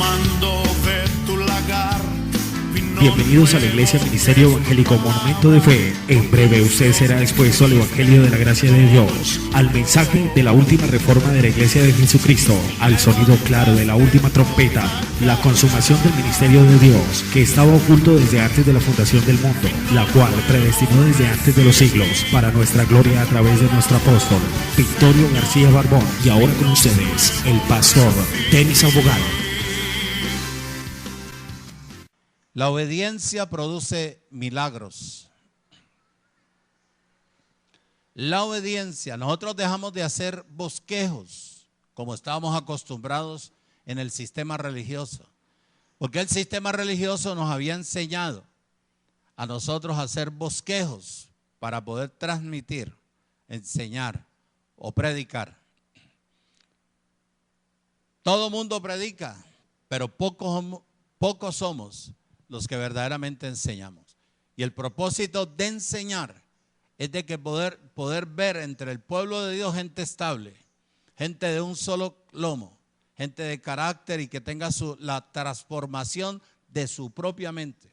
tomando de tu lagar. Bienvenidos a la Iglesia Ministerio Evangélico Monumento de Fe. En breve usted será expuesto al Evangelio de la Gracia de Dios, al mensaje de la última reforma de la Iglesia de Jesucristo, al sonido claro de la última trompeta, la consumación del ministerio de Dios, que estaba oculto desde antes de la fundación del mundo, la cual predestinó desde antes de los siglos, para nuestra gloria a través de nuestro apóstol, Victorio García Barbón. Y ahora con ustedes, el pastor Denis Abogado. La obediencia produce milagros. La obediencia, nosotros dejamos de hacer bosquejos como estábamos acostumbrados en el sistema religioso, porque el sistema religioso nos había enseñado a nosotros a hacer bosquejos para poder transmitir, enseñar o predicar. Todo mundo predica, pero pocos somos los que verdaderamente enseñamos. Y el propósito de enseñar es de que poder ver entre el pueblo de Dios gente estable, gente de un solo lomo, gente de carácter y que tenga la transformación de su propia mente.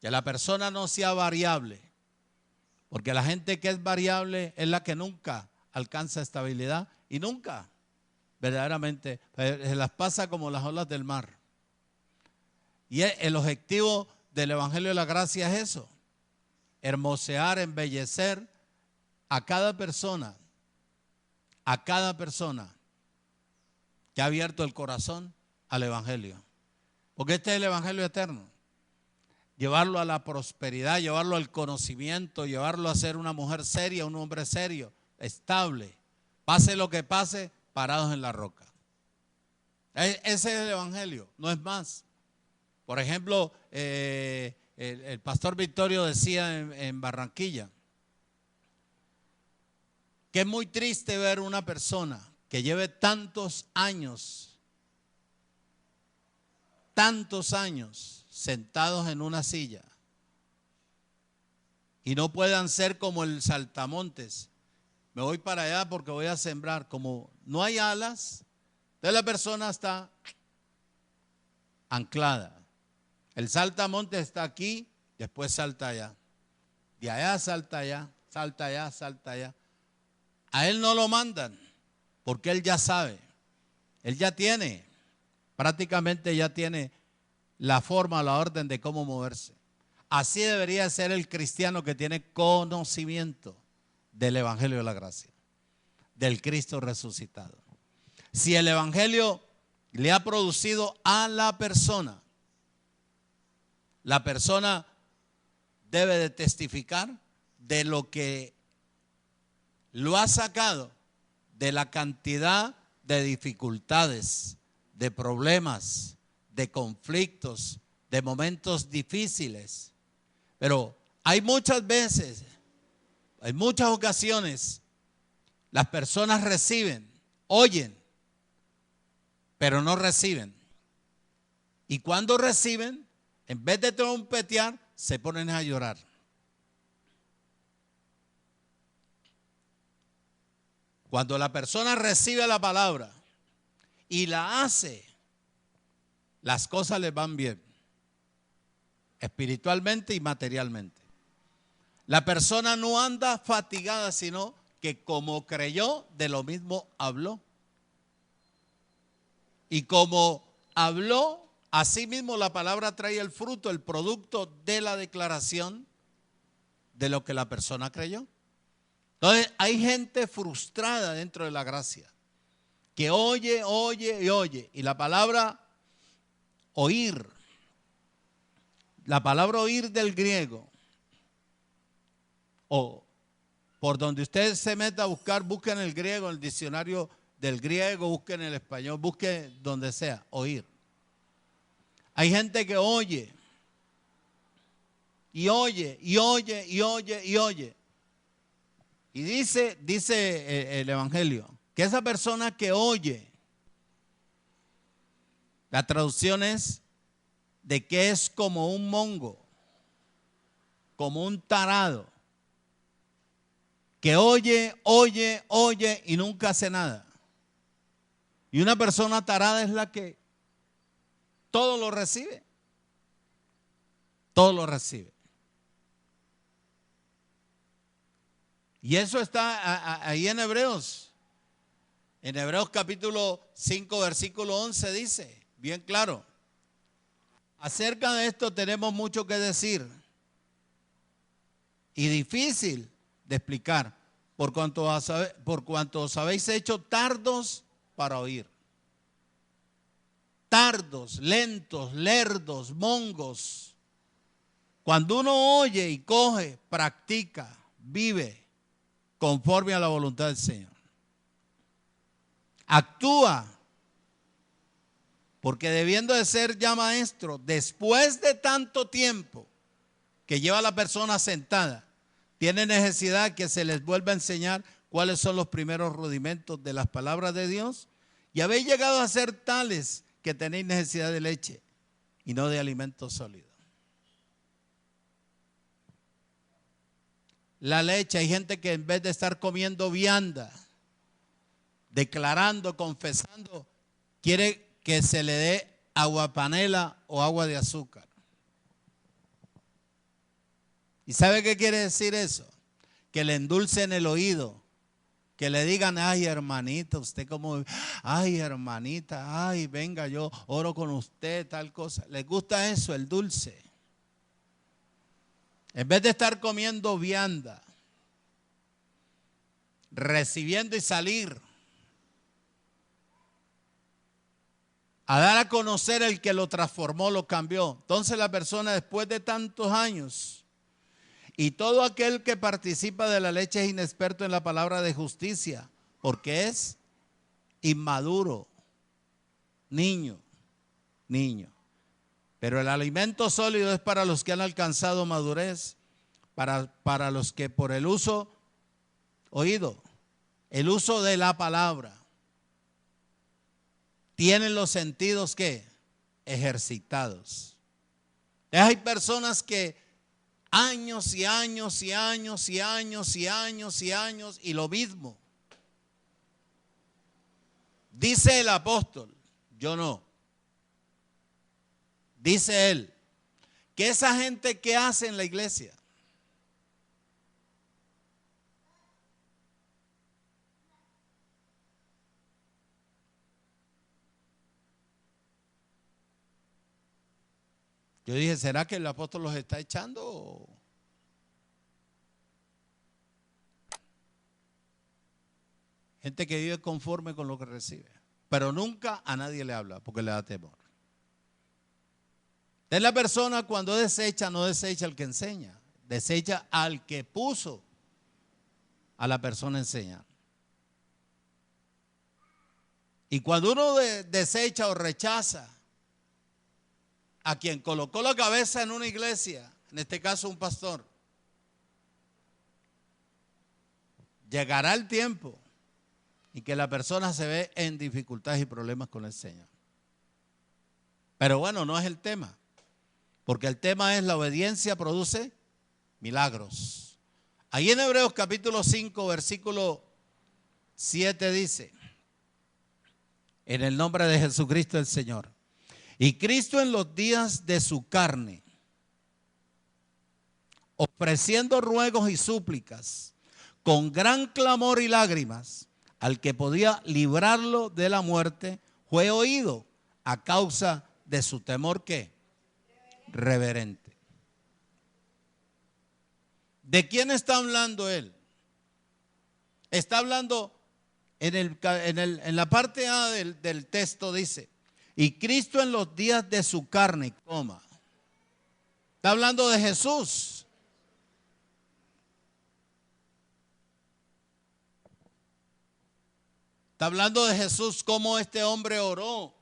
Que la persona no sea variable, porque la gente que es variable es la que nunca alcanza estabilidad y nunca verdaderamente se las pasa como las olas del mar. Y el objetivo del Evangelio de la Gracia es eso: hermosear, embellecer a cada persona que ha abierto el corazón al Evangelio. Porque este es el Evangelio eterno. Llevarlo a la prosperidad, llevarlo al conocimiento, llevarlo a ser una mujer seria, un hombre serio, estable. Pase lo que pase, parados en la roca. Ese es el Evangelio, no es más. Por ejemplo, el pastor Victorio decía en Barranquilla que es muy triste ver una persona que lleve tantos años sentados en una silla y no puedan ser como el saltamontes. Me voy para allá porque voy a sembrar. Como no hay alas, entonces la persona está anclada. El saltamontes está aquí, después salta allá. De allá salta allá, salta allá, salta allá. A él no lo mandan, porque él ya sabe. Él ya tiene, prácticamente ya tiene la forma, la orden de cómo moverse. Así debería ser el cristiano que tiene conocimiento del Evangelio de la Gracia, del Cristo resucitado. Si el Evangelio le ha producido a la persona debe de testificar de lo que lo ha sacado de la cantidad de dificultades, de problemas, de conflictos, de momentos difíciles. Pero hay muchas veces, hay muchas ocasiones, las personas reciben, oyen, pero no reciben. Y cuando reciben, en vez de trompetear, se ponen a llorar. Cuando la persona recibe la palabra y la hace, las cosas le van bien, espiritualmente y materialmente. La persona no anda fatigada, sino que como creyó, de lo mismo habló. Y como habló, asimismo la palabra trae el fruto, el producto de la declaración de lo que la persona creyó. Entonces hay gente frustrada dentro de la gracia, que oye, oye y oye. Y la palabra oír del griego, o por donde usted se meta a buscar, busquen el griego, el diccionario del griego, busquen el español, busquen donde sea, oír. Hay gente que oye, y oye, y oye, y oye, y oye. Y dice el Evangelio, que esa persona que oye, la traducción es de que es como un mongo, como un tarado, que oye, oye, oye y nunca hace nada. Y una persona tarada es la que todo lo recibe. Todo lo recibe. Y eso está ahí en Hebreos. En Hebreos capítulo 5, versículo 11 dice, bien claro. Acerca de esto tenemos mucho que decir y difícil de explicar, por cuanto os habéis hecho tardos para oír. Tardos, lentos, lerdos, mongos. Cuando uno oye y coge, practica, vive conforme a la voluntad del Señor. Actúa, porque debiendo de ser ya maestro, después de tanto tiempo que lleva la persona sentada, tiene necesidad que se les vuelva a enseñar cuáles son los primeros rudimentos de las palabras de Dios. Y habéis llegado a ser tales que tenéis necesidad de leche y no de alimento sólido. La leche, hay gente que en vez de estar comiendo vianda, declarando, confesando, quiere que se le dé agua panela o agua de azúcar. ¿Y sabe qué quiere decir eso? Que le endulcen el oído, que le digan, ay hermanita, usted como, ay hermanita, ay venga yo oro con usted, tal cosa. ¿Les gusta eso, el dulce? En vez de estar comiendo vianda, recibiendo y salir, a dar a conocer el que lo transformó, lo cambió. Entonces la persona después de tantos años, y todo aquel que participa de la leche es inexperto en la palabra de justicia, porque es inmaduro, niño. Pero el alimento sólido es para los que han alcanzado madurez, para los que por el uso, oído, el uso de la palabra, tienen los sentidos ¿qué? Ejercitados. Hay personas que años y años y años y años y años y años y lo mismo. Dice el apóstol, yo no. Dice él, que esa gente que hace en la iglesia, yo dije, ¿será que el apóstol los está echando? Gente que vive conforme con lo que recibe, pero nunca a nadie le habla porque le da temor. Es la persona cuando desecha, no desecha al que enseña, desecha al que puso a la persona a enseñar. Y cuando uno desecha o rechaza a quien colocó la cabeza en una iglesia, en este caso un pastor, llegará el tiempo y que la persona se ve en dificultades y problemas con el Señor. Pero bueno, no es el tema, porque el tema es la obediencia produce milagros. Ahí en Hebreos capítulo 5, versículo 7 dice, en el nombre de Jesucristo el Señor, y Cristo en los días de su carne, ofreciendo ruegos y súplicas, con gran clamor y lágrimas, al que podía librarlo de la muerte, fue oído a causa de su temor, ¿qué? Reverente. ¿De quién está hablando él? Está hablando en la parte A del texto, dice, y Cristo en los días de su carne, coma. Está hablando de Jesús. Está hablando de Jesús, cómo este hombre oró.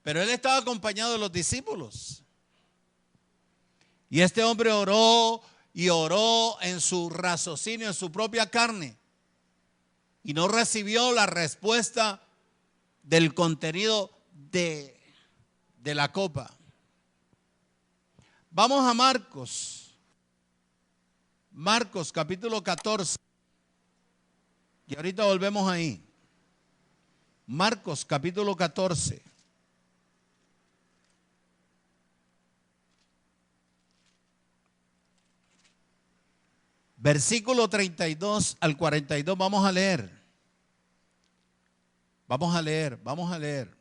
Pero él estaba acompañado de los discípulos. Y este hombre oró y oró en su raciocinio, en su propia carne. Y no recibió la respuesta del contenido de la copa. Vamos a Marcos. Marcos capítulo 14. Y ahorita volvemos ahí. Marcos capítulo 14. Versículo 32 al 42, vamos a leer. Vamos a leer.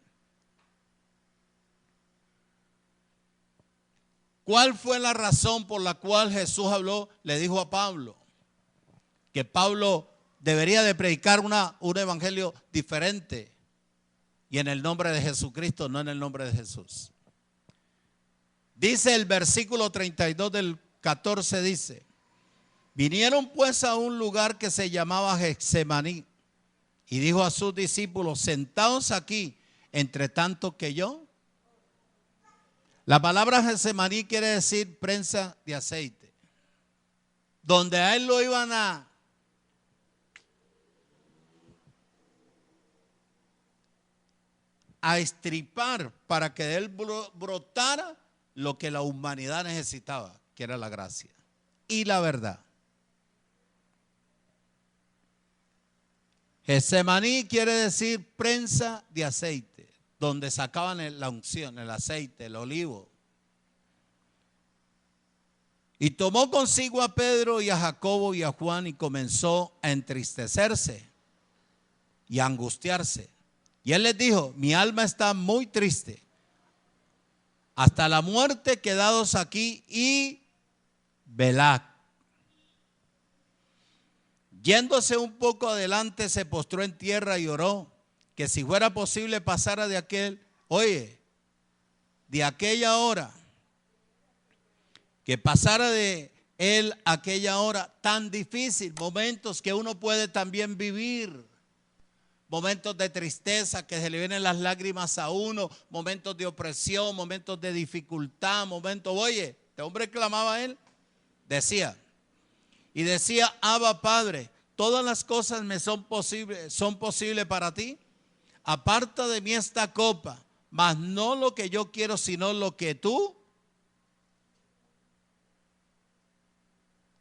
¿Cuál fue la razón por la cual Jesús habló? Le dijo a Pablo que Pablo debería de predicar un evangelio diferente y en el nombre de Jesucristo, no en el nombre de Jesús. Dice el versículo 32 del 14, dice: vinieron pues a un lugar que se llamaba Getsemaní y dijo a sus discípulos: sentaos aquí, entre tanto que yo. La palabra Getsemaní quiere decir prensa de aceite, donde a él lo iban a estripar para que de él brotara lo que la humanidad necesitaba, que era la gracia y la verdad. Getsemaní quiere decir prensa de aceite, donde sacaban la unción, el aceite, el olivo. Y tomó consigo a Pedro y a Jacobo y a Juan y comenzó a entristecerse y a angustiarse. Y él les dijo: mi alma está muy triste hasta la muerte, quedados aquí y velad. Yéndose un poco adelante, se postró en tierra y oró que si fuera posible pasara de aquella hora, que pasara de él aquella hora tan difícil, momentos que uno puede también vivir, momentos de tristeza que se le vienen las lágrimas a uno, momentos de opresión, momentos de dificultad, este hombre clamaba a él, decía, Abba Padre, todas las cosas me son posibles para ti. Aparta de mí esta copa, mas no lo que yo quiero, sino lo que tú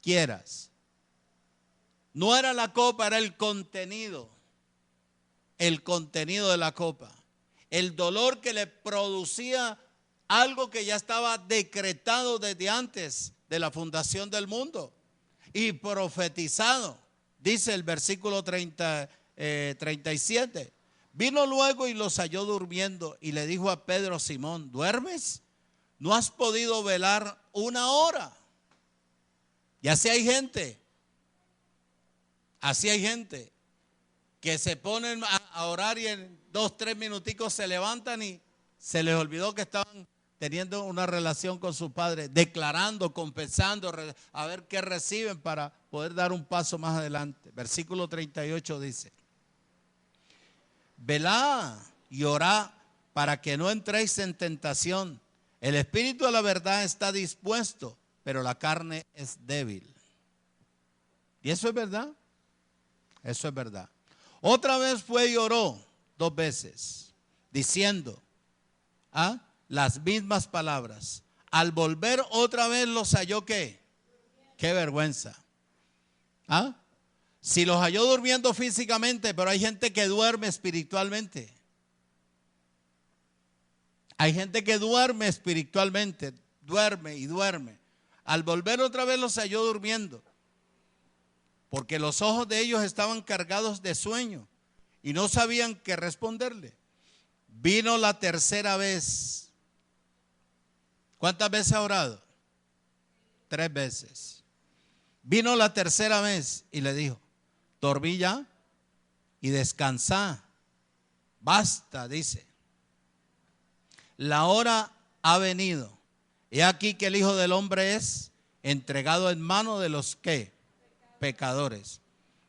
quieras. No era la copa, era el contenido de la copa. El dolor que le producía algo que ya estaba decretado desde antes de la fundación del mundo y profetizado. Dice el versículo 37. Vino luego y los halló durmiendo y le dijo a Pedro: Simón, ¿duermes? ¿No has podido velar una hora? Y así hay gente que se ponen a orar y en 2-3 minuticos se levantan y se les olvidó que estaban teniendo una relación con su padre, declarando, confesando, a ver qué reciben para poder dar un paso más adelante. Versículo 38 dice: velad y orad para que no entréis en tentación. El espíritu de la verdad está dispuesto, pero la carne es débil. Y eso es verdad. Eso es verdad. Otra vez fue y oró 2 veces, diciendo las mismas palabras. Al volver otra vez los halló ¿qué? Qué vergüenza. Si los halló durmiendo físicamente, pero hay gente que duerme espiritualmente. Hay gente que duerme espiritualmente, duerme y duerme. Al volver otra vez los halló durmiendo, porque los ojos de ellos estaban cargados de sueño y no sabían qué responderle. Vino la tercera vez. ¿Cuántas veces ha orado? 3 veces. Vino la tercera vez y le dijo: dormí ya y descansá. Basta, dice. La hora ha venido. He aquí que el Hijo del Hombre es entregado en manos de los ¿qué? Pecadores.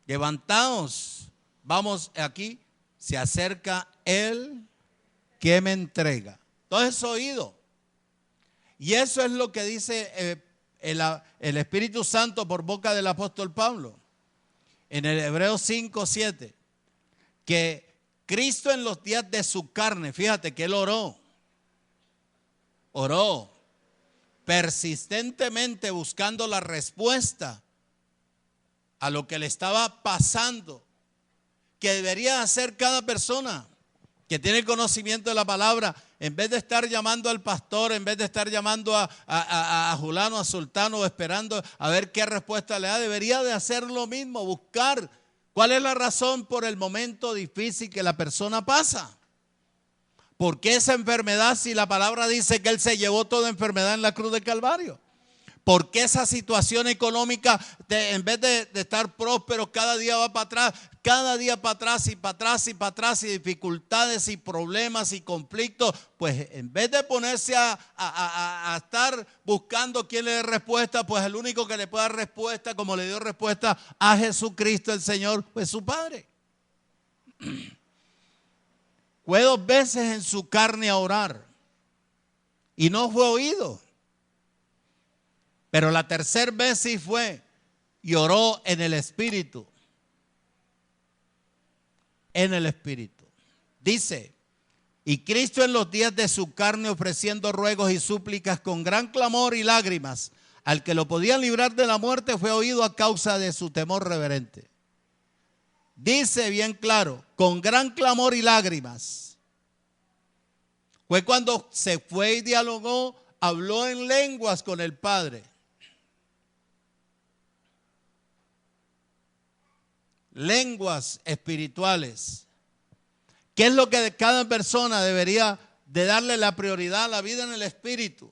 Levantaos, vamos aquí, se acerca el que me entrega. Entonces oído. Y eso es lo que dice el Espíritu Santo por boca del apóstol Pablo. En el Hebreos 5:7. Que Cristo en los días de su carne, fíjate que él oró persistentemente buscando la respuesta a lo que le estaba pasando, que debería hacer cada persona, que tiene conocimiento de la palabra, en vez de estar llamando al pastor, en vez de estar llamando a Julano, a Sultano, esperando a ver qué respuesta le da, debería de hacer lo mismo, buscar cuál es la razón por el momento difícil que la persona pasa. ¿Por qué esa enfermedad si la palabra dice que Él se llevó toda enfermedad en la cruz del Calvario? ¿Por qué esa situación económica, en vez de estar próspero, cada día va para atrás, cada día para atrás y para atrás y para atrás, y dificultades y problemas y conflictos? Pues en vez de ponerse a estar buscando quién le dé respuesta, pues el único que le puede dar respuesta, como le dio respuesta a Jesucristo el Señor, pues su Padre. Fue 2 veces en su carne a orar y no fue oído. Pero la tercera vez sí fue y oró en el Espíritu. En el Espíritu. Dice, y Cristo en los días de su carne ofreciendo ruegos y súplicas con gran clamor y lágrimas, al que lo podían librar de la muerte, fue oído a causa de su temor reverente. Dice bien claro, con gran clamor y lágrimas. Fue cuando se fue y dialogó, habló en lenguas con el Padre. Lenguas espirituales. ¿Qué es lo que cada persona debería de darle la prioridad a la vida en el Espíritu?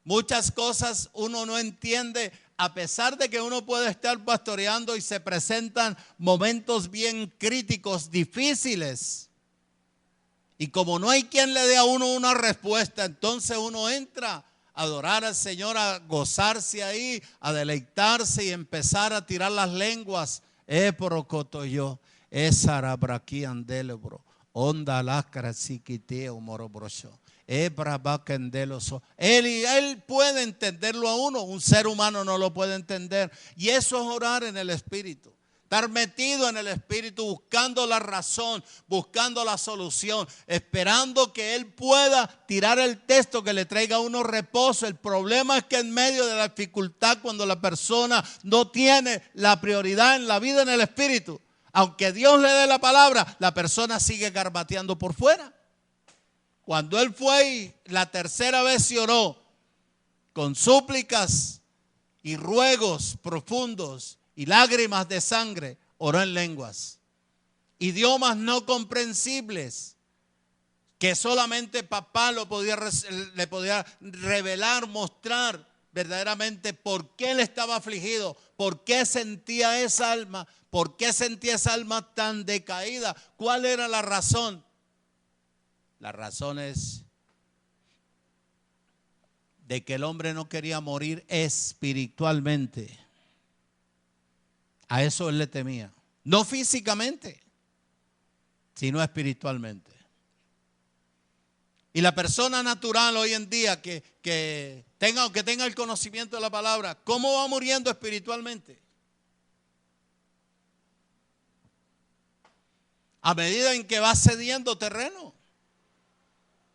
Muchas cosas uno no entiende, a pesar de que uno puede estar pastoreando y se presentan momentos bien críticos, difíciles. Y como no hay quien le dé a uno una respuesta, entonces uno entra a adorar al Señor, a gozarse ahí, a deleitarse y empezar a tirar las lenguas. Porocotoyo, Sarabraki andelebro, onda láscara siquiteo morobroso, brabacandeloso. Él puede entenderlo a uno, un ser humano no lo puede entender. Y eso es orar en el Espíritu. Estar metido en el Espíritu, buscando la razón, buscando la solución, esperando que Él pueda tirar el texto que le traiga a uno reposo. El problema es que en medio de la dificultad, cuando la persona no tiene la prioridad en la vida en el Espíritu, aunque Dios le dé la palabra, la persona sigue garbateando por fuera. Cuando él fue y la tercera vez se oró con súplicas y ruegos profundos, y lágrimas de sangre, oró en lenguas, idiomas no comprensibles, que solamente papá le podía revelar, mostrar verdaderamente por qué él estaba afligido, por qué sentía esa alma, tan decaída, cuál era la razón. La razón es de que el hombre no quería morir espiritualmente. A eso él le temía. No físicamente, sino espiritualmente. Y la persona natural hoy en día que tenga el conocimiento de la palabra, ¿cómo va muriendo espiritualmente? A medida en que va cediendo terreno.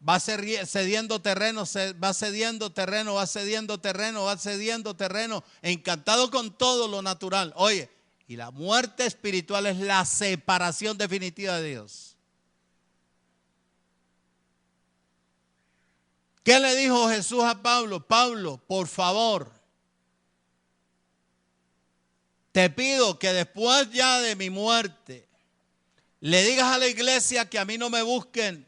Va cediendo terreno, va cediendo terreno, encantado con todo lo natural. Oye, y la muerte espiritual es la separación definitiva de Dios. ¿Qué le dijo Jesús a Pablo? Pablo, por favor, te pido que después ya de mi muerte, le digas a la iglesia que a mí no me busquen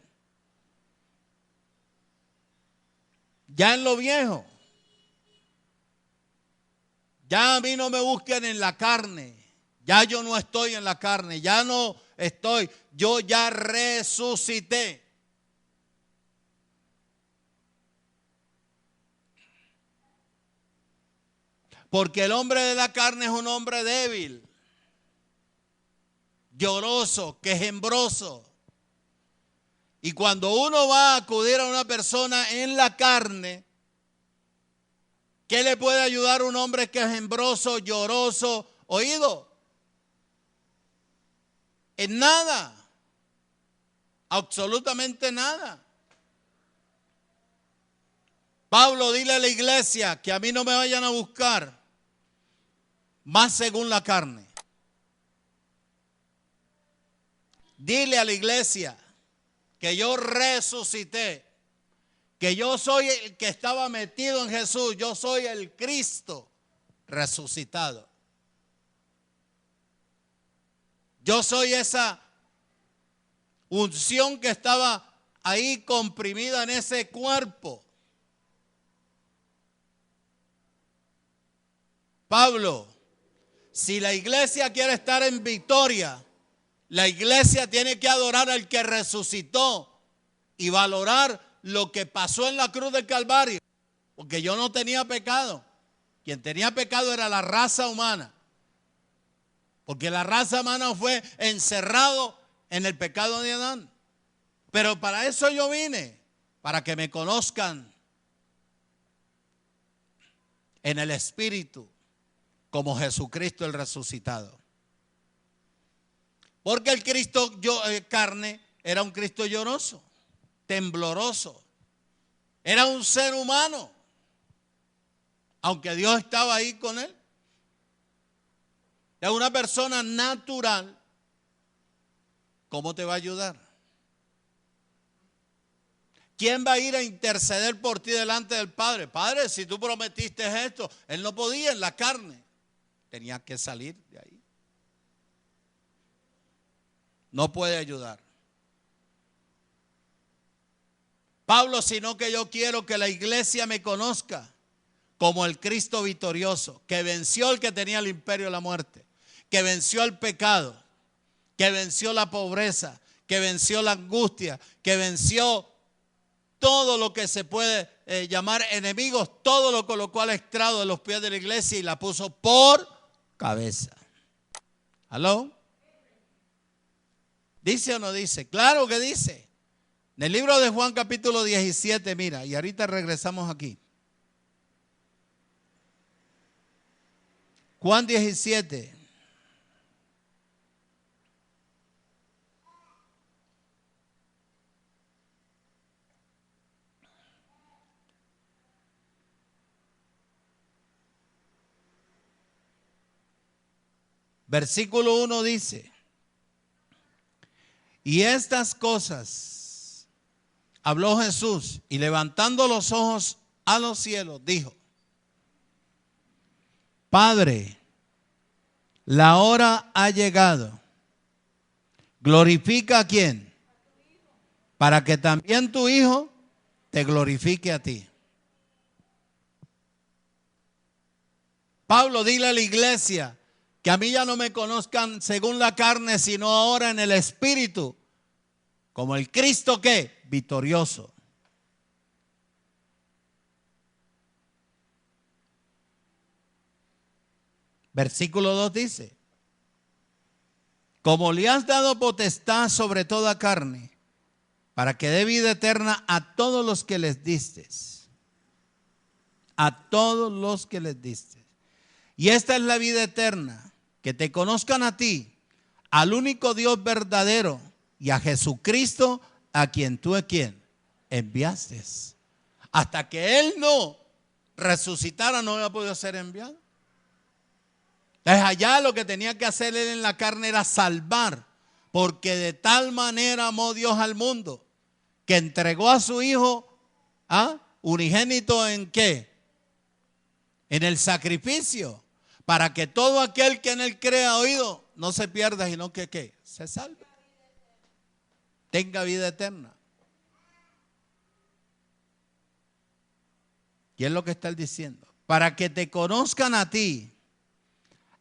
ya en lo viejo. Ya a mí no me busquen en la carne. Ya yo no estoy en la carne. Ya no estoy. Yo ya resucité. Porque el hombre de la carne es un hombre débil, lloroso, quejumbroso. Y cuando uno va a acudir a una persona en la carne, ¿qué le puede ayudar a un hombre quejumbroso, lloroso, oído? En nada. Absolutamente nada. Pablo, dile a la iglesia que a mí no me vayan a buscar más según la carne. Dile a la iglesia que yo resucité, que yo soy el que estaba metido en Jesús, yo soy el Cristo resucitado. Yo soy esa unción que estaba ahí comprimida en ese cuerpo. Pablo, si la iglesia quiere estar en victoria, la iglesia tiene que adorar al que resucitó y valorar lo que pasó en la cruz del Calvario. Porque yo no tenía pecado. Quien tenía pecado era la raza humana. Porque la raza humana fue encerrado en el pecado de Adán. Pero para eso yo vine, para que me conozcan en el Espíritu como Jesucristo el resucitado. Porque el Cristo carne era un Cristo lloroso, tembloroso. Era un ser humano, aunque Dios estaba ahí con él. Es una persona natural. ¿Cómo te va a ayudar? ¿Quién va a ir a interceder por ti delante del Padre? Padre, si tú prometiste esto, él no podía en la carne. Tenía que salir de ahí. No puede ayudar. Pablo, sino que yo quiero que la iglesia me conozca como el Cristo victorioso, que venció el que tenía el imperio de la muerte, que venció el pecado, que venció la pobreza, que venció la angustia, que venció todo lo que se puede llamar enemigos, todo lo colocó al estrado de los pies de la iglesia y la puso por cabeza. ¿Aló? ¿Dice o no dice? Claro que dice. En el libro de Juan capítulo 17, mira, y ahorita regresamos aquí. Juan 17. Versículo 1 dice: y estas cosas habló Jesús, y levantando los ojos a los cielos, dijo: Padre, la hora ha llegado. Glorifica a quién, para que también tu Hijo te glorifique a ti. Pablo, dile a la iglesia que a mí ya no me conozcan según la carne, sino ahora en el Espíritu, como el Cristo que victorioso. Versículo 2 dice: como le has dado potestad sobre toda carne, para que dé vida eterna a todos los que les distes. A todos los que les distes. Y esta es la vida eterna, que te conozcan a ti, al único Dios verdadero, y a Jesucristo, a quien tú enviaste. Hasta que Él no resucitara, no había podido ser enviado. Entonces allá lo que tenía que hacer Él en la carne era salvar, porque de tal manera amó Dios al mundo, que entregó a su Hijo unigénito ¿en qué? En el sacrificio, para que todo aquel que en Él crea, oído, no se pierda, sino que ¿qué? Se salve. Tenga vida eterna. Y es lo que está Él diciendo. Para que te conozcan a ti,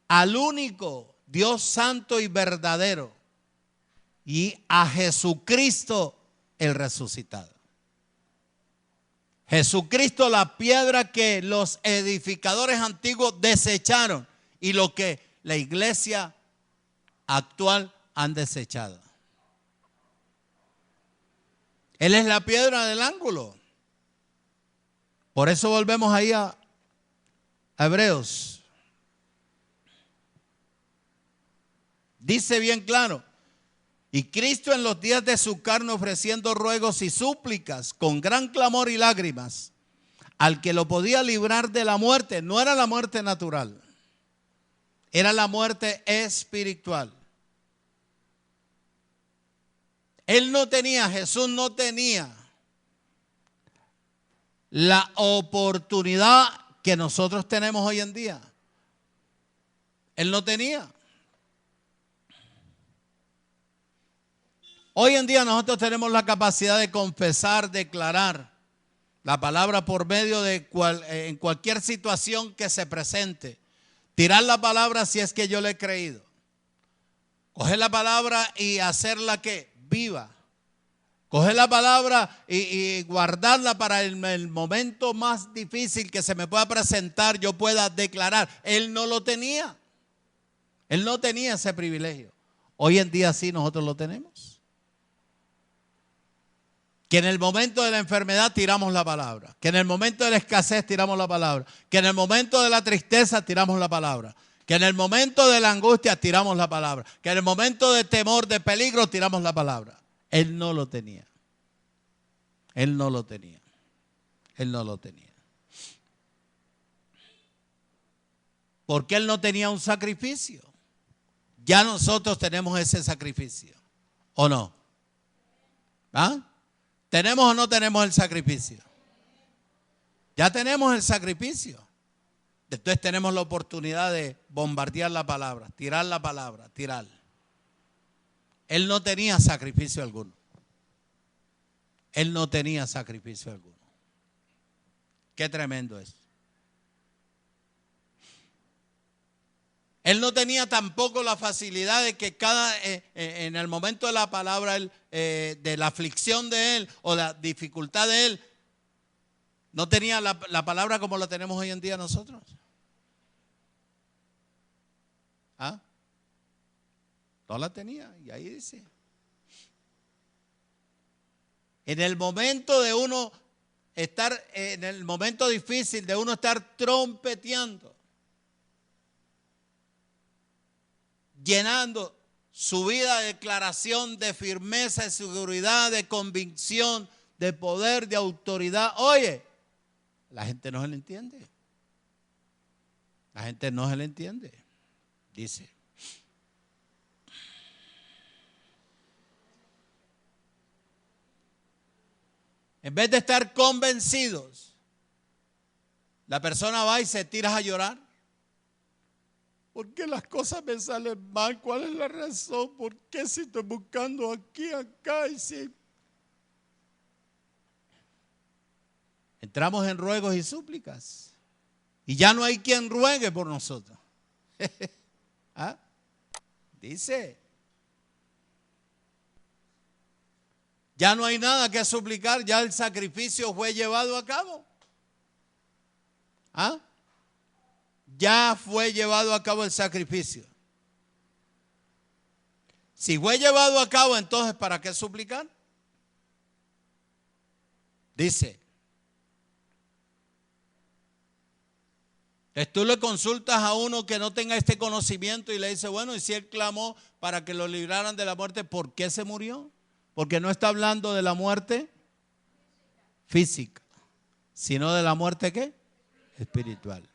al único Dios santo y verdadero, y a Jesucristo el resucitado. Jesucristo, la piedra que los edificadores antiguos desecharon y lo que la iglesia actual han desechado. Él es la piedra del ángulo. Por eso volvemos ahí a Hebreos. Dice bien claro: y Cristo en los días de su carne, ofreciendo ruegos y súplicas con gran clamor y lágrimas al que lo podía librar de la muerte. No era la muerte natural, era la muerte espiritual. Jesús no tenía la oportunidad que nosotros tenemos hoy en día. Él no tenía. Hoy en día nosotros tenemos la capacidad de confesar, declarar la palabra por medio de en cualquier situación que se presente. Tirar la palabra si es que yo le he creído. Coger la palabra y hacerla que viva. Coger la palabra y guardarla para el momento más difícil que se me pueda presentar, yo pueda declarar. Él no lo tenía. Él no tenía ese privilegio. Hoy en día sí nosotros lo tenemos. Que en el momento de la enfermedad tiramos la palabra. Que en el momento de la escasez tiramos la palabra. Que en el momento de la tristeza tiramos la palabra. Que en el momento de la angustia tiramos la palabra. Que en el momento de temor, de peligro, tiramos la palabra. Él no lo tenía. Él no lo tenía. Él no lo tenía. Porque él no tenía un sacrificio. Ya nosotros tenemos ese sacrificio. ¿O no? ¿Ah? ¿Tenemos o no tenemos el sacrificio? Ya tenemos el sacrificio. Entonces tenemos la oportunidad de bombardear la palabra, tirar la palabra, tirar. Él no tenía sacrificio alguno. Él no tenía sacrificio alguno. Qué tremendo es. Él no tenía tampoco la facilidad de que en el momento de la palabra, de la aflicción de él o la dificultad de él, no tenía la palabra como la tenemos hoy en día nosotros. ¿Ah? No la tenía, y ahí dice. En el momento de uno estar, en el momento difícil de uno estar trompeteando, llenando su vida de declaración, de firmeza, de seguridad, de convicción, de poder, de autoridad. Oye, la gente no se le entiende. La gente no se le entiende. Dice. En vez de estar convencidos, la persona va y se tira a llorar. ¿Por qué las cosas me salen mal? ¿Cuál es la razón? ¿Por qué si estoy buscando aquí, acá y si? Entramos en ruegos y súplicas. Y ya no hay quien ruegue por nosotros. ¿Ah? Dice. Ya no hay nada que suplicar, ya el sacrificio fue llevado a cabo. ¿Ah? Ya fue llevado a cabo el sacrificio. Si fue llevado a cabo, entonces ¿para qué suplicar? Dice. Tú le consultas a uno que no tenga este conocimiento y le dice, bueno, y si él clamó para que lo libraran de la muerte, ¿por qué se murió? Porque no está hablando de la muerte física, sino de la muerte ¿qué? Espiritual.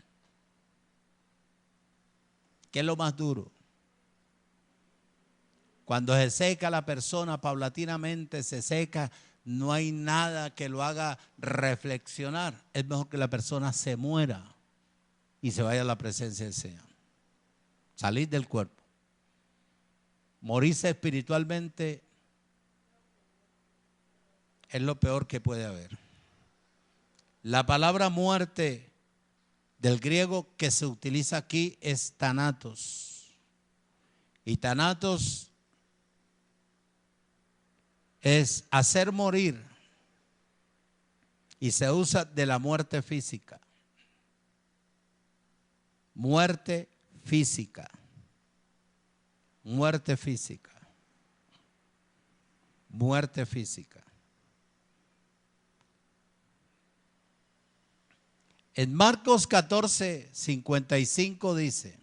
¿Qué es lo más duro? Cuando se seca la persona, paulatinamente se seca, no hay nada que lo haga reflexionar. Es mejor que la persona se muera y se vaya a la presencia del Señor. Salir del cuerpo. Morirse espiritualmente es lo peor que puede haber. La palabra muerte del griego que se utiliza aquí es thanatos. Y thanatos es hacer morir. Y se usa de la muerte física. Muerte física. Muerte física. Muerte física. En Marcos 14, 55 dice,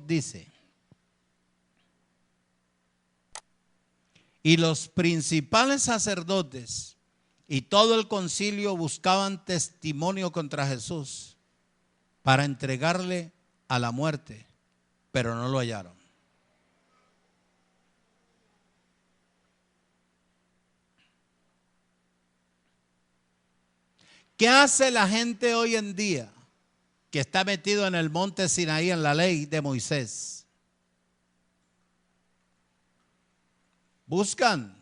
dice, y los principales sacerdotes y todo el concilio buscaban testimonio contra Jesús para entregarle a la muerte, pero no lo hallaron. ¿Qué hace la gente hoy en día que está metido en el monte Sinaí, en la ley de Moisés? Buscan.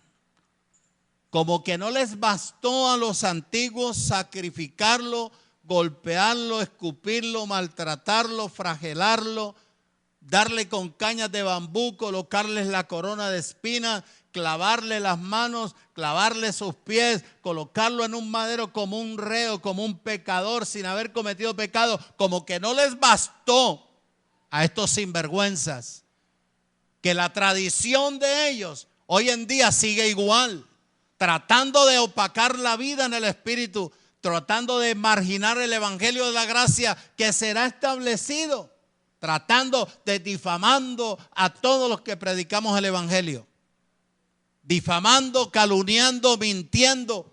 Como que no les bastó a los antiguos sacrificarlo, golpearlo, escupirlo, maltratarlo, flagelarlo, darle con cañas de bambú, colocarles la corona de espinas, clavarle las manos, clavarle sus pies, colocarlo en un madero como un reo, como un pecador sin haber cometido pecado. Como que no les bastó a estos sinvergüenzas, que la tradición de ellos hoy en día sigue igual, tratando de opacar la vida en el Espíritu, tratando de marginar el Evangelio de la gracia que será establecido, tratando de difamando a todos los que predicamos el Evangelio, difamando, calumniando, mintiendo,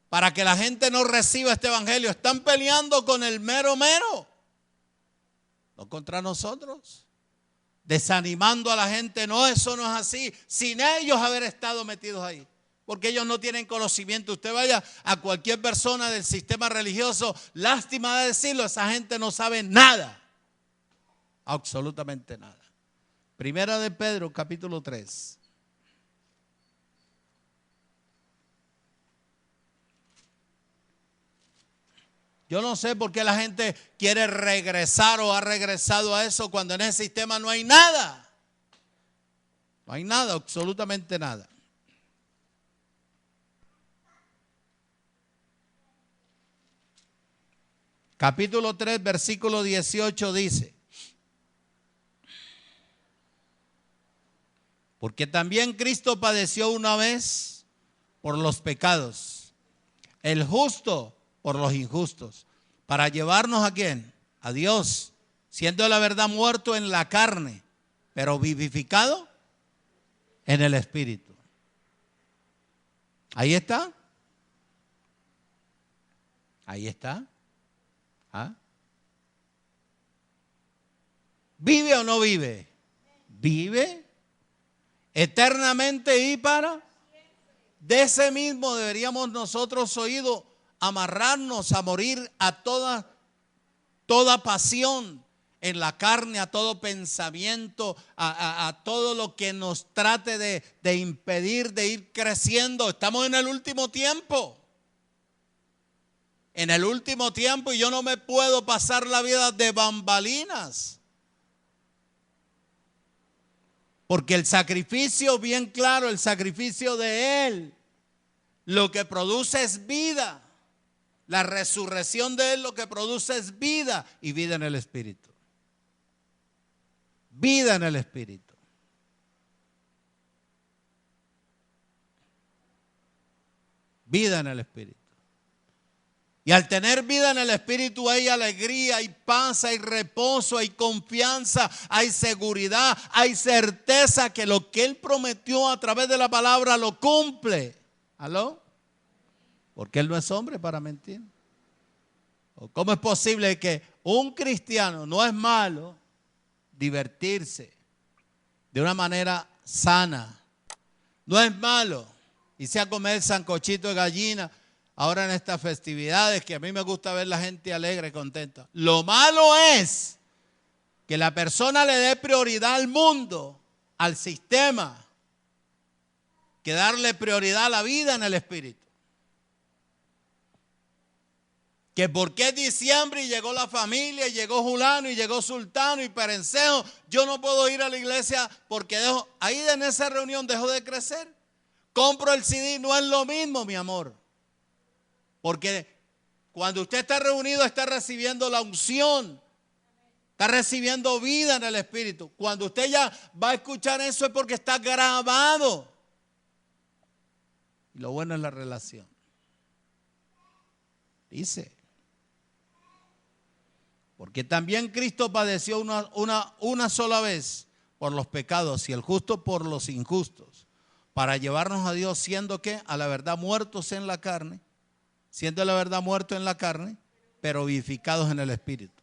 para que la gente no reciba este Evangelio. Están peleando con el mero, no contra nosotros, desanimando a la gente. No, eso no es así, sin ellos haber estado metidos ahí. Porque ellos no tienen conocimiento. Usted vaya a cualquier persona del sistema religioso, lástima de decirlo, esa gente no sabe nada. Absolutamente nada. Primera de Pedro, capítulo 3. Yo no sé por qué la gente quiere regresar o ha regresado a eso cuando en ese sistema no hay nada. No hay nada, absolutamente nada. Capítulo 3, versículo 18 dice: porque también Cristo padeció una vez por los pecados, el justo por los injustos, para llevarnos ¿a quién? A Dios, siendo la verdad muerto en la carne, pero vivificado en el Espíritu. Ahí está. Ahí está. ¿Ah? ¿Vive o no vive? Vive eternamente y para. De ese mismo deberíamos nosotros oído amarrarnos a morir a toda pasión en la carne, a todo pensamiento, a todo lo que nos trate de impedir de ir creciendo. Estamos en el último tiempo. En el último tiempo, y yo no me puedo pasar la vida de bambalinas. Porque el sacrificio, bien claro, el sacrificio de Él, lo que produce es vida. La resurrección de Él lo que produce es vida, y vida en el Espíritu. Vida en el Espíritu. Vida en el Espíritu. Y al tener vida en el Espíritu hay alegría, hay paz, hay reposo, hay confianza, hay seguridad, hay certeza que lo que Él prometió a través de la palabra lo cumple. ¿Aló? Porque Él no es hombre para mentir. ¿Cómo es posible que un cristiano, no es malo divertirse de una manera sana? No es malo irse a comer sancochito de gallina ahora en estas festividades, que a mí me gusta ver la gente alegre, contenta. Lo malo es que la persona le dé prioridad al mundo, al sistema, que darle prioridad a la vida en el Espíritu. Que porque es diciembre y llegó la familia, y llegó Julano, y llegó Sultano y Perencejo, yo no puedo ir a la iglesia porque ahí en esa reunión dejo de crecer. Compro el CD, no es lo mismo, mi amor. Porque cuando usted está reunido está recibiendo la unción, está recibiendo vida en el Espíritu. Cuando usted ya va a escuchar eso es porque está grabado. Y lo bueno es la relación. Dice: porque también Cristo padeció una sola vez por los pecados, y el justo por los injustos, para llevarnos a Dios, siendo que a la verdad muertos en la carne, siendo la verdad muertos en la carne, pero vivificados en el Espíritu.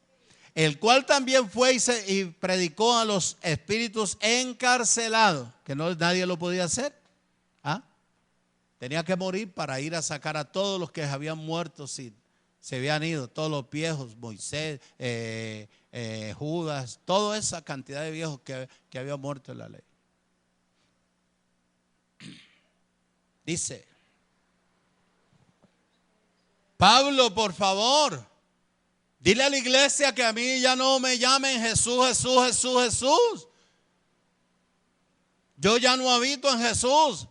El cual también fue y predicó a los espíritus encarcelados, que nadie lo podía hacer. ¿Ah? Tenía que morir para ir a sacar a todos los que habían muerto, se habían ido, todos los viejos, Moisés, Judas, toda esa cantidad de viejos que habían muerto en la ley. Dice, Pablo, por favor, dile a la iglesia que a mí ya no me llamen Jesús, Jesús, Jesús, Jesús. Yo ya no habito en Jesús.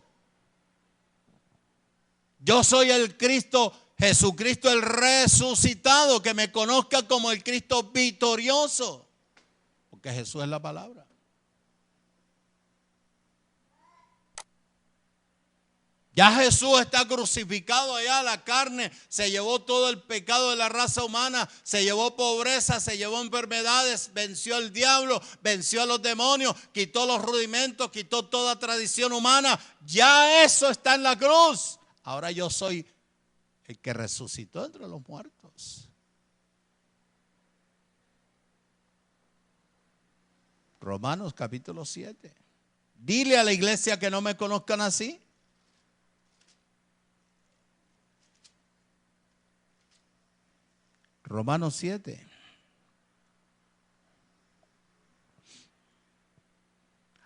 Yo soy el Cristo, Jesucristo el resucitado, que me conozca como el Cristo victorioso. Porque Jesús es la palabra. Ya Jesús está crucificado allá, la carne se llevó todo el pecado de la raza humana, se llevó pobreza, se llevó enfermedades, venció al diablo, venció a los demonios, quitó los rudimentos, quitó toda tradición humana. Ya eso está en la cruz. Ahora yo soy el que resucitó entre los muertos. Romanos capítulo 7. Dile a la iglesia que no me conozcan así. Romanos 7.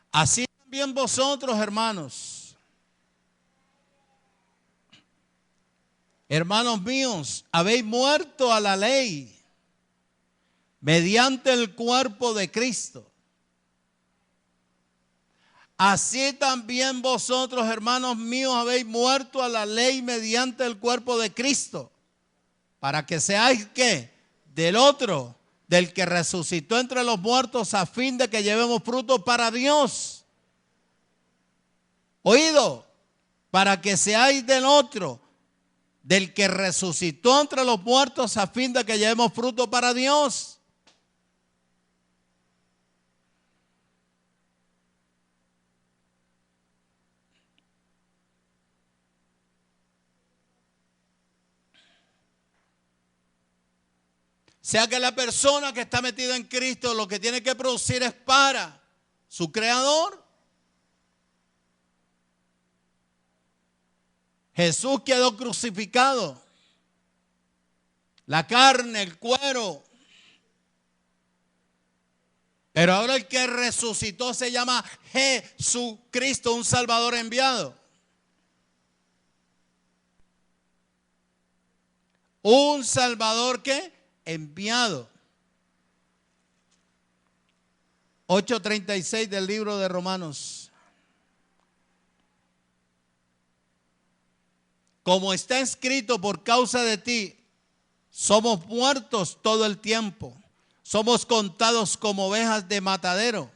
Así también vosotros, hermanos, hermanos míos, habéis muerto a la ley mediante el cuerpo de Cristo. Así también vosotros, hermanos míos, habéis muerto a la ley mediante el cuerpo de Cristo. Para que seáis ¿qué? Del otro, del que resucitó entre los muertos, a fin de que llevemos fruto para Dios. Oído, para que seáis del otro, del que resucitó entre los muertos, a fin de que llevemos fruto para Dios. O sea que la persona que está metida en Cristo lo que tiene que producir es para su Creador. Jesús quedó crucificado. La carne, el cuero. Pero ahora el que resucitó se llama Jesucristo, un Salvador enviado. Un Salvador que enviado. 8:36 del libro de Romanos. Como está escrito, por causa de ti somos muertos todo el tiempo. Somos contados como ovejas de matadero.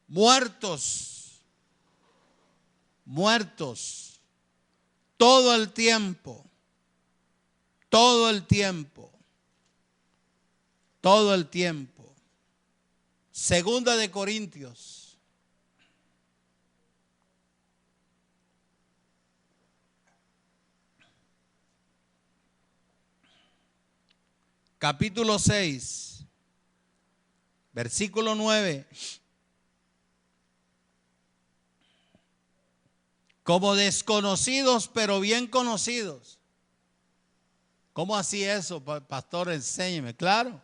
Muertos. Muertos. Todo el tiempo. Todo el tiempo. Todo el tiempo. Segunda de Corintios. Capítulo 6. Versículo 9. Como desconocidos, pero bien conocidos. ¿Cómo así eso, pastor? Enséñeme. Claro.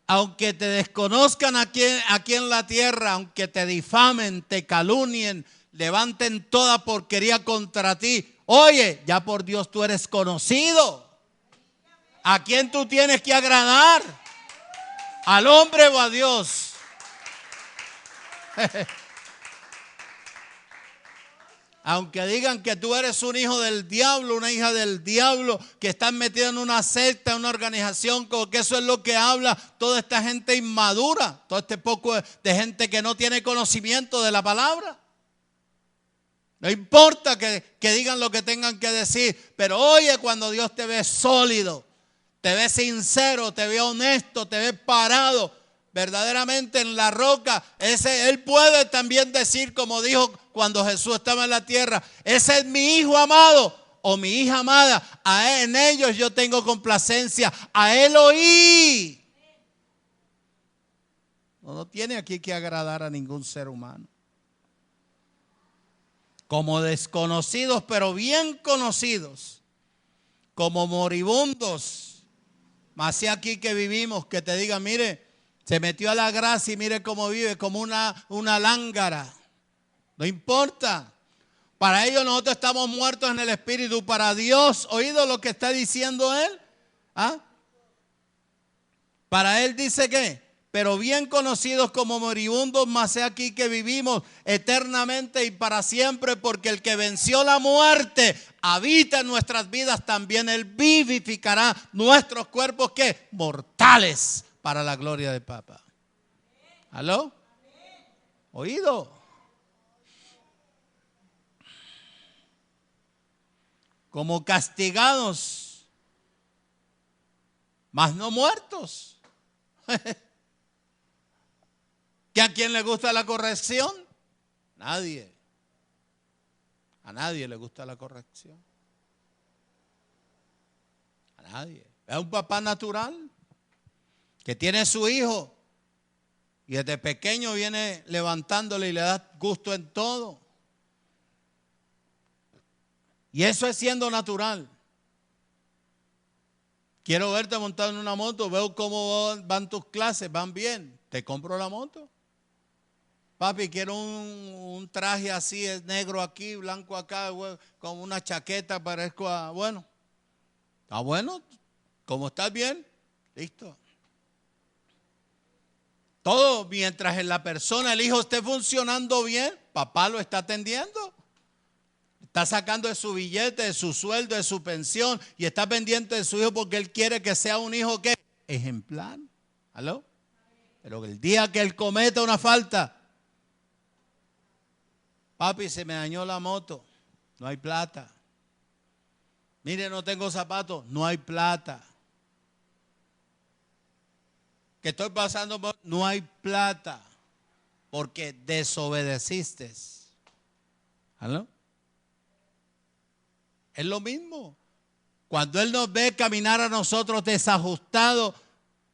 Aunque te desconozcan aquí en la tierra, aunque te difamen, te calumnien, levanten toda porquería contra ti. Oye, ya por Dios tú eres conocido. ¿A quién tú tienes que agradar? ¿Al hombre o a Dios? Aunque digan que tú eres un hijo del diablo, una hija del diablo, que estás metido en una secta, en una organización, como que eso es lo que habla toda esta gente inmadura, todo este poco de gente que no tiene conocimiento de la palabra. No importa que digan lo que tengan que decir, pero oye, cuando Dios te ve sólido, te ve sincero, te ve honesto, te ve parado, verdaderamente en la roca, él puede también decir, como dijo cuando Jesús estaba en la tierra, ese es mi hijo amado o mi hija amada, en ellos yo tengo complacencia, a él oí. No tiene aquí que agradar a ningún ser humano. Como desconocidos, pero bien conocidos, como moribundos, más si aquí que vivimos, que te diga, mire, se metió a la gracia y mire cómo vive, como una lángara. No importa. Para ellos nosotros estamos muertos en el espíritu. Para Dios, ¿oído lo que está diciendo Él? ¿Ah? Para Él dice que, pero bien conocidos como moribundos, más he aquí que vivimos eternamente y para siempre, porque el que venció la muerte habita en nuestras vidas también. Él vivificará nuestros cuerpos, ¿qué? Mortales, para la gloria de Papá. ¿Aló? ¿Oído? Como castigados, mas no muertos. ¿Que a quién le gusta la corrección? Nadie. A nadie le gusta la corrección. A nadie. Es un papá natural que tiene su hijo y desde pequeño viene levantándole y le da gusto en todo. Y eso es siendo natural. Quiero verte montado en una moto, veo cómo van tus clases, van bien, te compro la moto. Papi, quiero un traje así, es negro aquí, blanco acá, con una chaqueta, parezco a, bueno. ¿Está bueno? ¿Cómo estás bien? Listo. Todo mientras en la persona, el hijo esté funcionando bien, papá lo está atendiendo. Está sacando de su billete, de su sueldo, de su pensión y está pendiente de su hijo porque él quiere que sea un hijo que ejemplar. ¿Aló? Pero el día que él cometa una falta, papi, se me dañó la moto, no hay plata. Mire, no tengo zapatos, no hay plata. Que estoy pasando por, no hay plata, porque desobedeciste. ¿Aló? Es lo mismo. Cuando Él nos ve caminar a nosotros desajustados,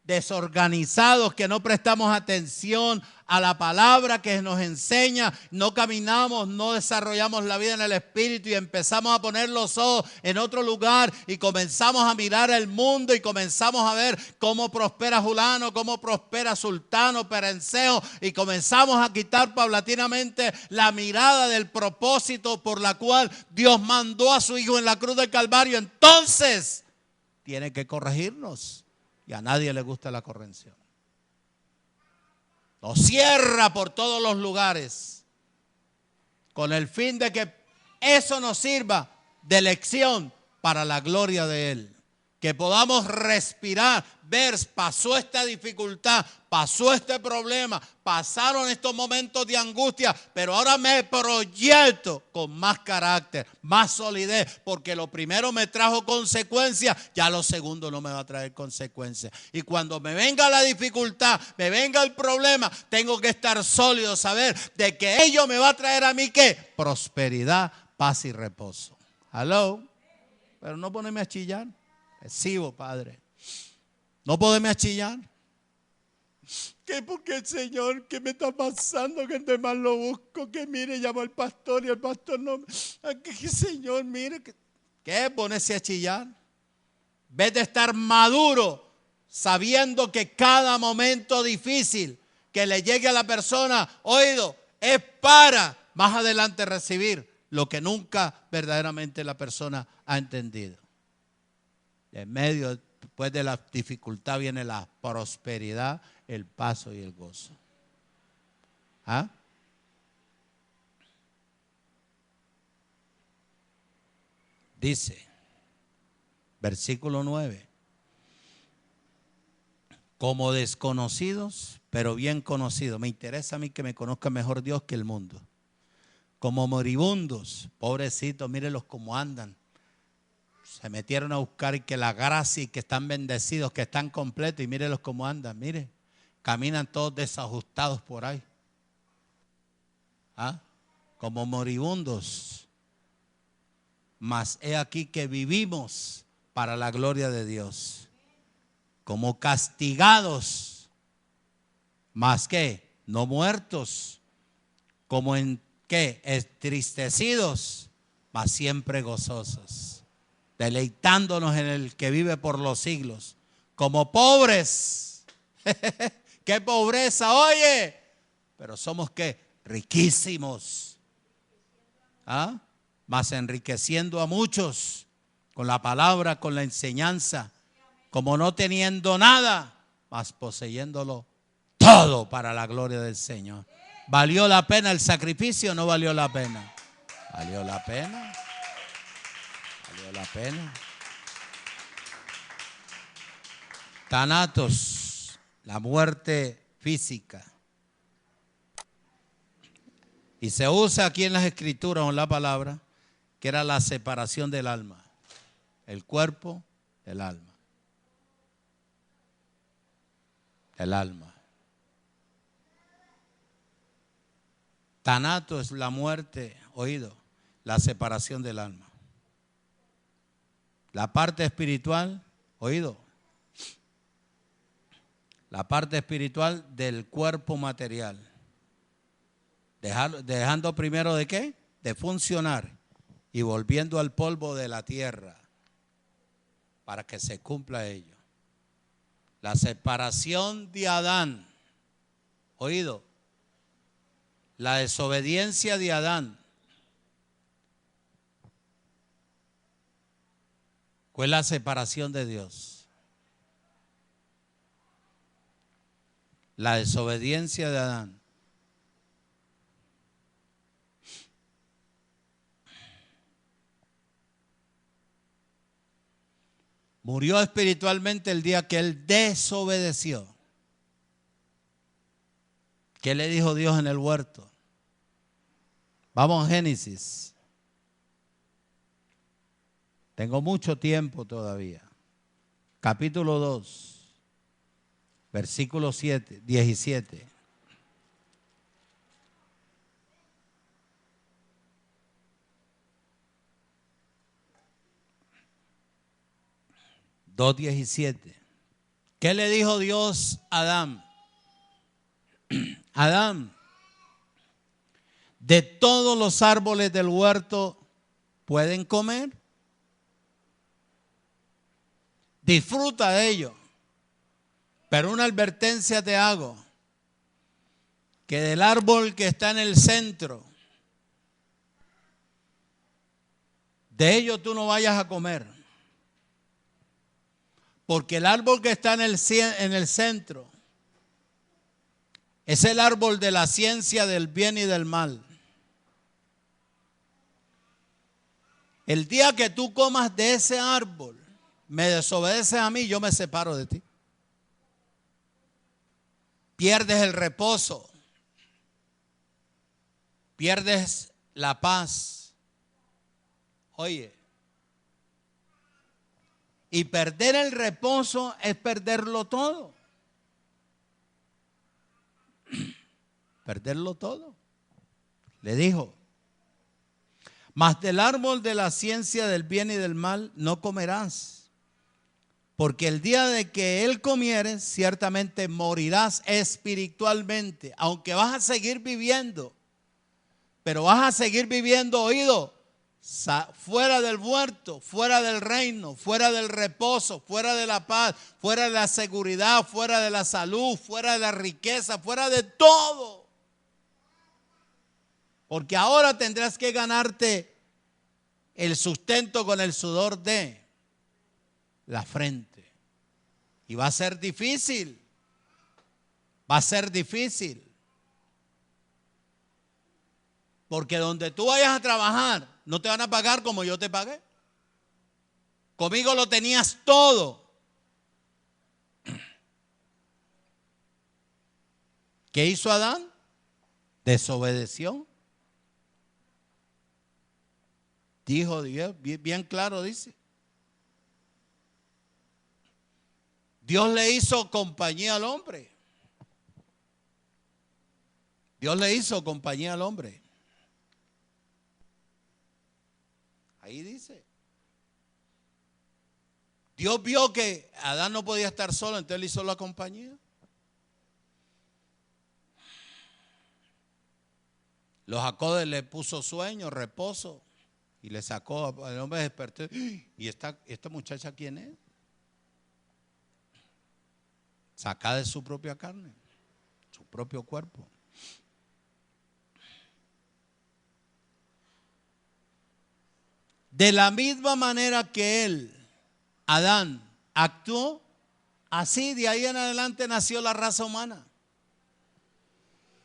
desorganizados, que no prestamos atención a la palabra que nos enseña, no caminamos, no desarrollamos la vida en el Espíritu y empezamos a poner los ojos en otro lugar y comenzamos a mirar el mundo y comenzamos a ver cómo prospera Julano, cómo prospera Sultano, Perencejo y comenzamos a quitar paulatinamente la mirada del propósito por la cual Dios mandó a su Hijo en la cruz del Calvario. Entonces tiene que corregirnos. Y a nadie le gusta la corrección. Lo cierra por todos los lugares con el fin de que eso nos sirva de lección para la gloria de Él. Que podamos respirar, ver, pasó esta dificultad, pasó este problema, pasaron estos momentos de angustia, pero ahora me proyecto con más carácter, más solidez, porque lo primero me trajo consecuencias, ya lo segundo no me va a traer consecuencias. Y cuando me venga la dificultad, me venga el problema, tengo que estar sólido, saber de que ello me va a traer a mí, ¿qué? Prosperidad, paz y reposo. ¿Aló? Pero no ponerme a chillar. Recibo, Padre. No podemos achillar. ¿Qué? Porque el Señor, ¿qué me está pasando? Que entre más lo busco, que mire, llamo al pastor y el pastor no. ¿Qué Señor, mire? ¿Qué? Ponerse a chillar. Vez de estar maduro, sabiendo que cada momento difícil que le llegue a la persona, oído, es para más adelante recibir lo que nunca verdaderamente la persona ha entendido. En medio, después de la dificultad, viene la prosperidad, el paso y el gozo. ¿Ah? Dice, versículo 9, como desconocidos, pero bien conocidos. Me interesa a mí que me conozca mejor Dios que el mundo. Como moribundos, pobrecitos, mírenlos cómo andan. Se metieron a buscar y que la gracia y que están bendecidos, que están completos y mírenlos cómo andan, mire. caminan todos desajustados por ahí. ¿Ah? Como moribundos. Mas he aquí que vivimos para la gloria de Dios. Como castigados. Más que no muertos. Como en qué, entristecidos, mas siempre gozosos. Deleitándonos en el que vive por los siglos. Como pobres. ¡Qué pobreza! Oye, pero somos ¿qué? Riquísimos. ¿Ah? Mas enriqueciendo a muchos con la palabra, con la enseñanza, como no teniendo nada, mas poseyéndolo todo para la gloria del Señor. ¿Valió la pena el sacrificio o no valió la pena? ¿Valió la pena? ¿Valió la pena? Thanatos, la muerte física. Y se usa aquí en las escrituras, en la palabra, que era la separación del alma. El cuerpo del alma. El alma. Thanato es la muerte, oído, la separación del alma. La parte espiritual, oído, la parte espiritual del cuerpo material. Dejando primero de qué? De funcionar y volviendo al polvo de la tierra para que se cumpla ello. La separación de Adán, oído, la desobediencia de Adán fue la separación de Dios. La desobediencia de Adán. Murió espiritualmente el día que él desobedeció. ¿Qué le dijo Dios en el huerto? Vamos a Génesis. Tengo mucho tiempo todavía. Capítulo 2, versículo 17. ¿Qué le dijo Dios a Adán? Adán, de todos los árboles del huerto pueden comer. Disfruta de ello. Pero una advertencia te hago. Que del árbol que está en el centro, de ello tú no vayas a comer. Porque el árbol que está en el centro es el árbol de la ciencia del bien y del mal. El día que tú comas de ese árbol, me desobedeces a mí, yo me separo de ti. Pierdes el reposo, pierdes la paz. Oye, y perder el reposo es perderlo todo. Perderlo todo. Le dijo, mas del árbol de la ciencia del bien y del mal no comerás, porque el día de que él comieres, ciertamente morirás espiritualmente, aunque vas a seguir viviendo, pero vas a seguir viviendo, oído, fuera del huerto, fuera del reino, fuera del reposo, fuera de la paz, fuera de la seguridad, fuera de la salud, fuera de la riqueza, fuera de todo. Porque ahora tendrás que ganarte el sustento con el sudor de la frente. Y va a ser difícil. Va a ser difícil. Porque donde tú vayas a trabajar, no te van a pagar como yo te pagué. Conmigo lo tenías todo. ¿Qué hizo Adán? Desobedeció. Dijo Dios, bien claro dice. Dios le hizo compañía al hombre. Dios le hizo compañía al hombre. Ahí dice. Dios vio que Adán no podía estar solo, entonces le hizo la compañía. Los sacó, le puso sueño, reposo y le sacó, el hombre despertó. ¿Y esta muchacha quién es? Sacada de su propia carne, su propio cuerpo. De la misma manera que él, Adán, actuó, así de ahí en adelante nació la raza humana.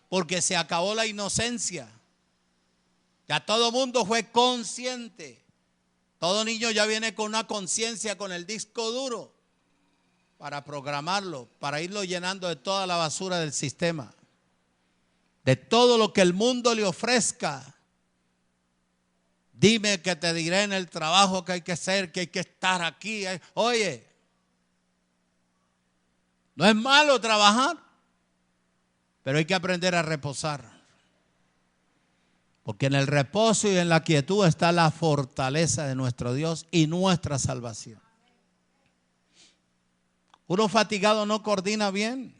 Porque se acabó la inocencia. Ya todo mundo fue consciente. Todo niño ya viene con una conciencia, con el disco duro, para programarlo, para irlo llenando de toda la basura del sistema. De todo lo que el mundo le ofrezca. Dime que te diré en el trabajo que hay que hacer, que hay que estar aquí. Oye, no es malo trabajar, pero hay que aprender a reposar. Porque en el reposo y en la quietud está la fortaleza de nuestro Dios y nuestra salvación. Uno fatigado no coordina bien.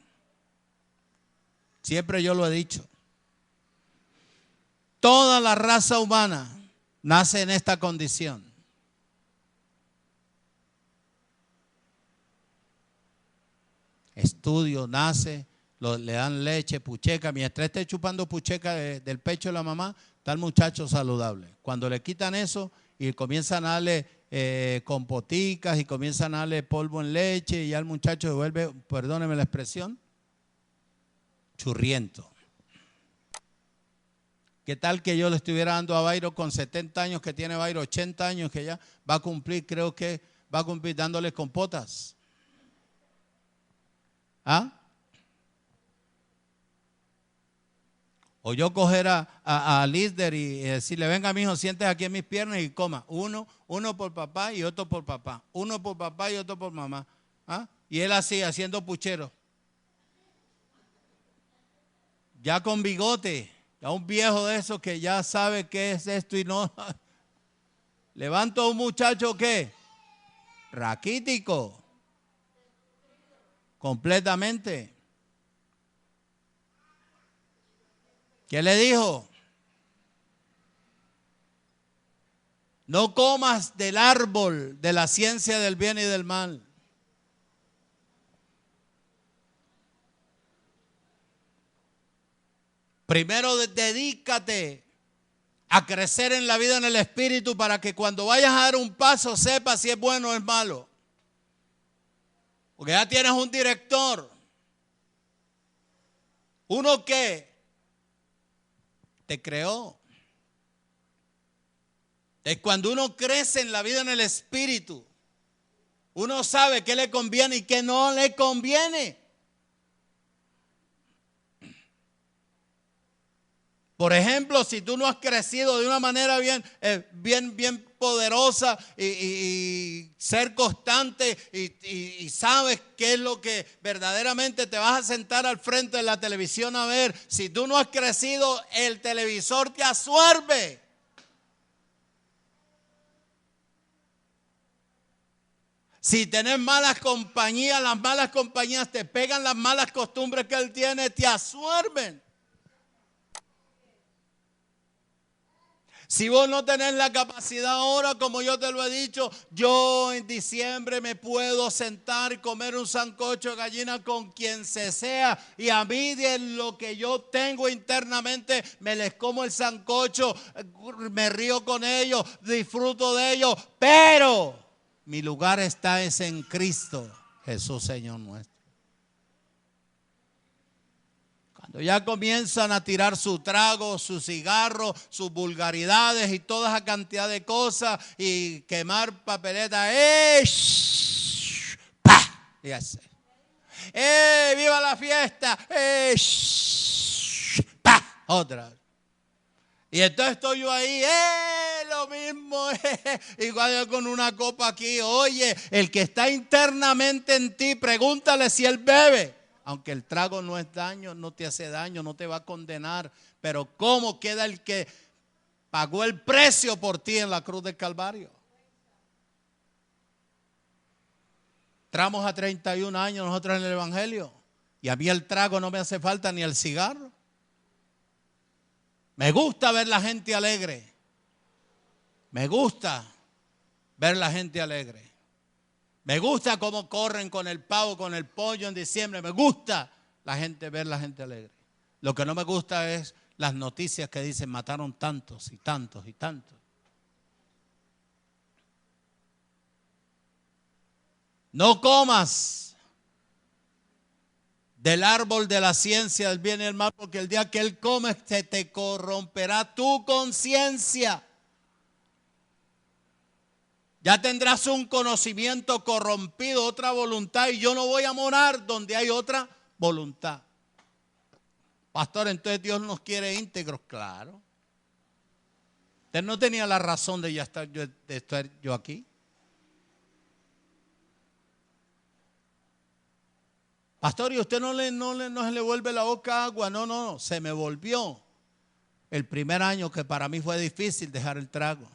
Siempre yo lo he dicho. Toda la raza humana nace en esta condición. Estudio, nace, le dan leche, pucheca. Mientras esté chupando pucheca del pecho de la mamá, está el muchacho saludable. Cuando le quitan eso y comienzan a darle compoticas y comienzan a darle polvo en leche y ya el muchacho se vuelve, perdóneme la expresión, churriento. ¿Qué tal que yo le estuviera dando a Bairo con 70 años, que tiene Bairo 80 años, que ya va a cumplir, creo que va a cumplir dándole compotas? ¿Ah? O yo coger a líder y decirle, venga mijo, siéntese aquí en mis piernas y coma. Uno por papá y otro por papá. Uno por papá y otro por mamá. ¿Ah? Y él así, haciendo puchero. Ya con bigote. A un viejo de esos que ya sabe qué es esto y no. Levanto a un muchacho que raquítico. Completamente. ¿Qué le dijo? No comas del árbol de la ciencia del bien y del mal. Primero dedícate a crecer en la vida en el Espíritu para que cuando vayas a dar un paso sepas si es bueno o es malo. Porque ya tienes un director. Uno que te creó. Es cuando uno crece en la vida en el Espíritu, uno sabe qué le conviene y qué no le conviene. Por ejemplo, si tú no has crecido de una manera bien poderosa y ser constante y sabes qué es lo que verdaderamente te vas a sentar al frente de la televisión a ver, si tú no has crecido, el televisor te absorbe. Si tenés malas compañías, las malas compañías te pegan las malas costumbres que él tiene, te absorben. Si vos no tenés la capacidad ahora, como yo te lo he dicho, yo en diciembre me puedo sentar y comer un sancocho de gallina con quien se sea. Y a mí de lo que yo tengo internamente, me les como el sancocho, me río con ellos, disfruto de ellos. Pero mi lugar está es en Cristo, Jesús Señor nuestro. Cuando ya comienzan a tirar su trago, su cigarro, sus vulgaridades y toda esa cantidad de cosas y quemar papeletas, ¡pah! Y así. ¡Viva la fiesta! ¡Pah! Otra. Y entonces estoy yo ahí, lo mismo, igual yo con una copa aquí. Oye, el que está internamente en ti, pregúntale si él bebe. aunque el trago no es daño, no te hace daño, no te va a condenar. Pero ¿cómo queda el que pagó el precio por ti en la cruz del Calvario? Entramos a 31 años nosotros en el Evangelio y a mí el trago no me hace falta ni el cigarro. Me gusta ver la gente alegre. Me gusta ver la gente alegre. Me gusta cómo corren con el pavo, con el pollo en diciembre. Me gusta ver la gente alegre. Lo que no me gusta es las noticias que dicen mataron tantos y tantos y tantos. No comas del árbol de la ciencia del bien y el mal, porque el día que él come se te corromperá tu conciencia. Ya tendrás un conocimiento corrompido, otra voluntad, y yo no voy a morar donde hay otra voluntad. Pastor, entonces Dios nos quiere íntegros, claro. Usted no tenía la razón de estar yo aquí. Pastor, ¿y usted no se le vuelve la boca agua? No, se me volvió el primer año que para mí fue difícil dejar el trago,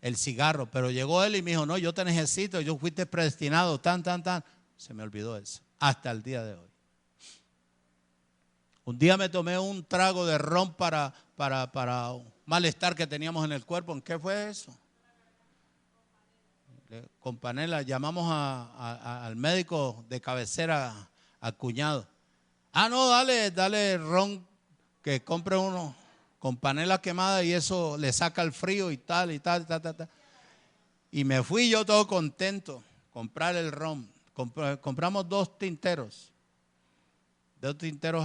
el cigarro, pero llegó él y me dijo, no, yo te necesito, yo fuiste predestinado, se me olvidó eso, hasta el día de hoy. Un día me tomé un trago de ron para un malestar que teníamos en el cuerpo. ¿En qué fue eso? Con panela, llamamos al médico de cabecera, al cuñado. No, dale ron, que compre uno con panela quemada y eso le saca el frío y tal. Y me fui yo todo contento, comprar el ron. Compramos dos tinteros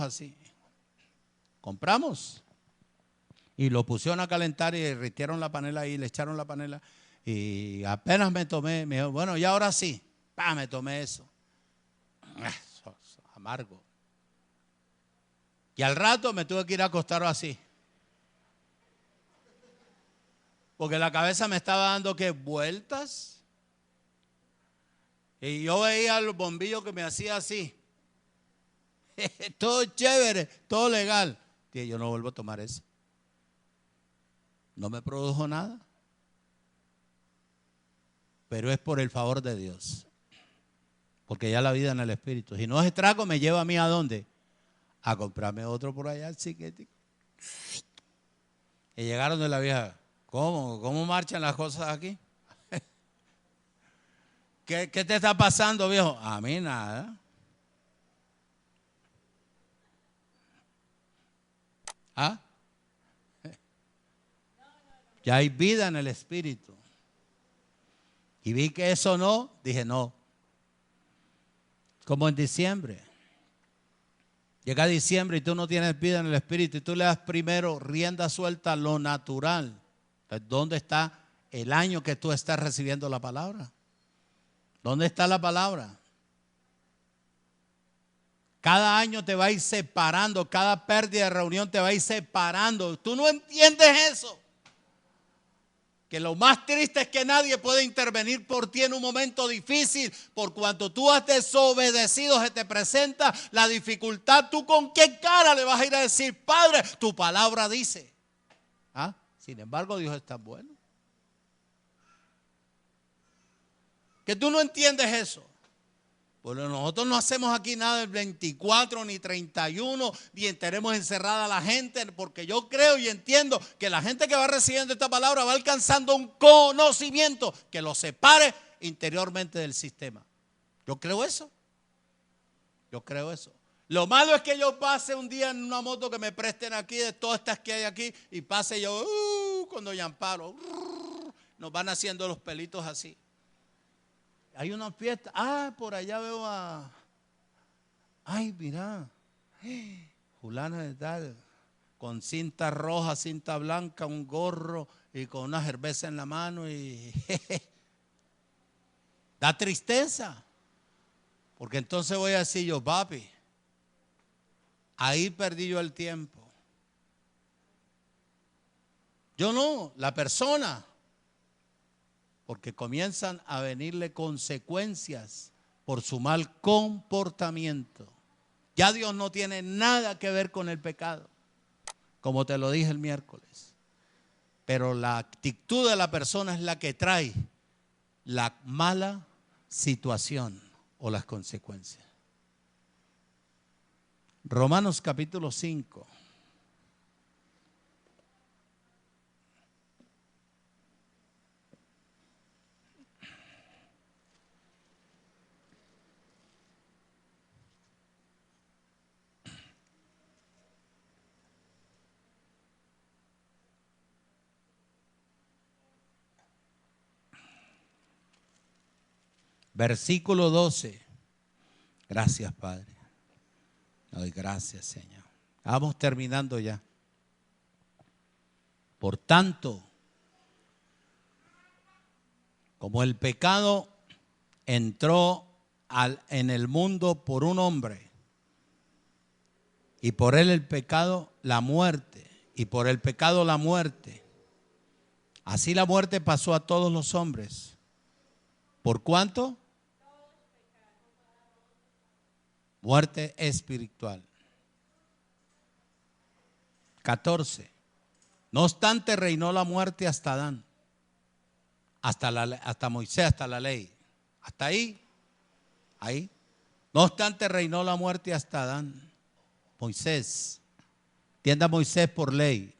así. Compramos y lo pusieron a calentar y derritieron la panela y le echaron la panela. Y apenas me tomé, me dijo, bueno, y ahora sí, me tomé eso. Amargo. Y al rato me tuve que ir a acostar así. Porque la cabeza me estaba dando ¿qué? Vueltas. Y yo veía los bombillos que me hacía así. Todo chévere, todo legal. Y yo no vuelvo a tomar eso. No me produjo nada. Pero es por el favor de Dios. Porque ya la vida en el Espíritu. Si no es trago, me lleva a mí ¿a dónde? A comprarme otro por allá, chiquitico. Y llegaron de la vieja. ¿Cómo marchan las cosas aquí? ¿Qué te está pasando, viejo? A mí nada. Ya hay vida en el Espíritu. Y vi que eso no, dije no. Como en diciembre. Llega diciembre y tú no tienes vida en el Espíritu y tú le das primero rienda suelta a lo natural. Entonces, ¿dónde está el año que tú estás recibiendo la palabra? ¿Dónde está la palabra? Cada año te va a ir separando, cada pérdida de reunión te va a ir separando. Tú no entiendes eso. Que lo más triste es que nadie puede intervenir por ti en un momento difícil. Por cuanto tú has desobedecido, se te presenta la dificultad. ¿Tú con qué cara le vas a ir a decir, Padre, tu palabra dice? Sin embargo, Dios es tan bueno. Que tú no entiendes eso. Bueno, nosotros no hacemos aquí nada del 24 ni 31, ni tenemos encerrada a la gente, porque yo creo y entiendo que la gente que va recibiendo esta palabra va alcanzando un conocimiento que lo separe interiormente del sistema. Yo creo eso. Lo malo es que yo pase un día en una moto que me presten aquí, de todas estas que hay aquí, y pase yo con Doña Amparo. Nos van haciendo los pelitos así. Hay una fiesta. Por allá veo mira. Fulana de tal. Con cinta roja, cinta blanca, un gorro y con una cerveza en la mano. Y da tristeza. Porque entonces voy a decir yo, papi, ahí perdí yo el tiempo. Yo no, la persona. Porque comienzan a venirle consecuencias por su mal comportamiento. Ya Dios no tiene nada que ver con el pecado, como te lo dije el miércoles. Pero la actitud de la persona es la que trae la mala situación o las consecuencias. Romanos capítulo 5. Versículo 12. Gracias, Padre. Doy gracias, Señor. Vamos terminando ya. Por tanto, como el pecado entró en el mundo por un hombre, y por él el pecado, la muerte, y por el pecado la muerte, así la muerte pasó a todos los hombres. ¿Por cuánto? Muerte espiritual. 14. No obstante, reinó la muerte hasta Adán, hasta Moisés, hasta la ley. Hasta ahí. No obstante, reinó la muerte hasta Adán. Moisés. Entienda Moisés por ley.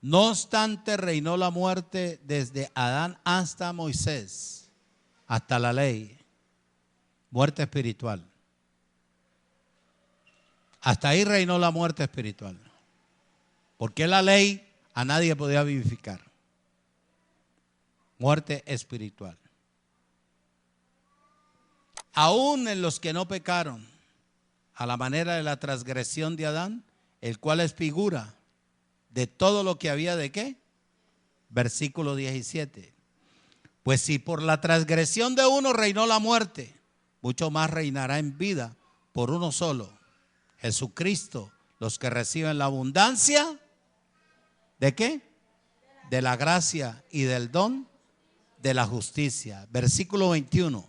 No obstante, reinó la muerte desde Adán hasta Moisés, hasta la ley. Muerte espiritual. Hasta ahí reinó la muerte espiritual. Porque la ley a nadie podía vivificar. Muerte espiritual. Aún en los que no pecaron, a la manera de la transgresión de Adán, el cual es figura de todo lo que había de ¿qué? Versículo 17. Pues si por la transgresión de uno reinó la muerte, mucho más reinará en vida por uno solo, Jesucristo, los que reciben la abundancia ¿de qué? De la gracia y del don de la justicia. Versículo 21.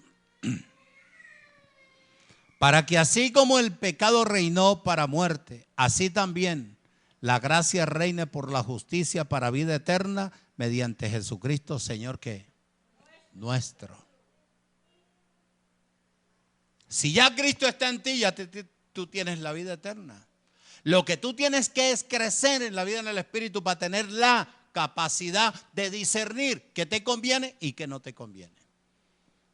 Para que así como el pecado reinó para muerte, así también la gracia reine por la justicia para vida eterna mediante Jesucristo, Señor, ¿qué? Nuestro. Si ya Cristo está en ti, ya tú tienes la vida eterna. Lo que tú tienes que es crecer en la vida en el Espíritu para tener la capacidad de discernir qué te conviene y qué no te conviene.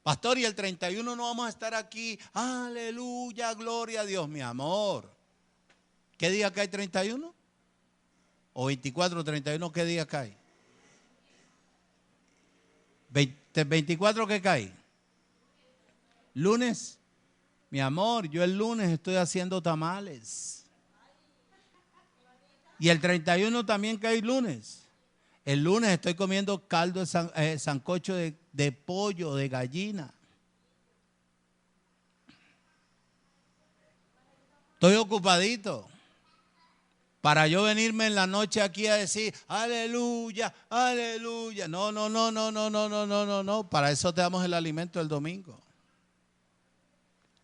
Pastor, y el 31 no vamos a estar aquí. Aleluya, gloria a Dios, mi amor. ¿Qué día cae 31? ¿O 24 o 31? ¿Qué día cae? 24 ¿qué cae? Lunes. Mi amor, yo el lunes estoy haciendo tamales. Y el 31 también cae lunes. El lunes estoy comiendo caldo de sancocho de pollo, de gallina. Estoy ocupadito. Para yo venirme en la noche aquí a decir, aleluya, aleluya. No, no, no, no, no, no, no, no, no, no. Para eso te damos el alimento el domingo.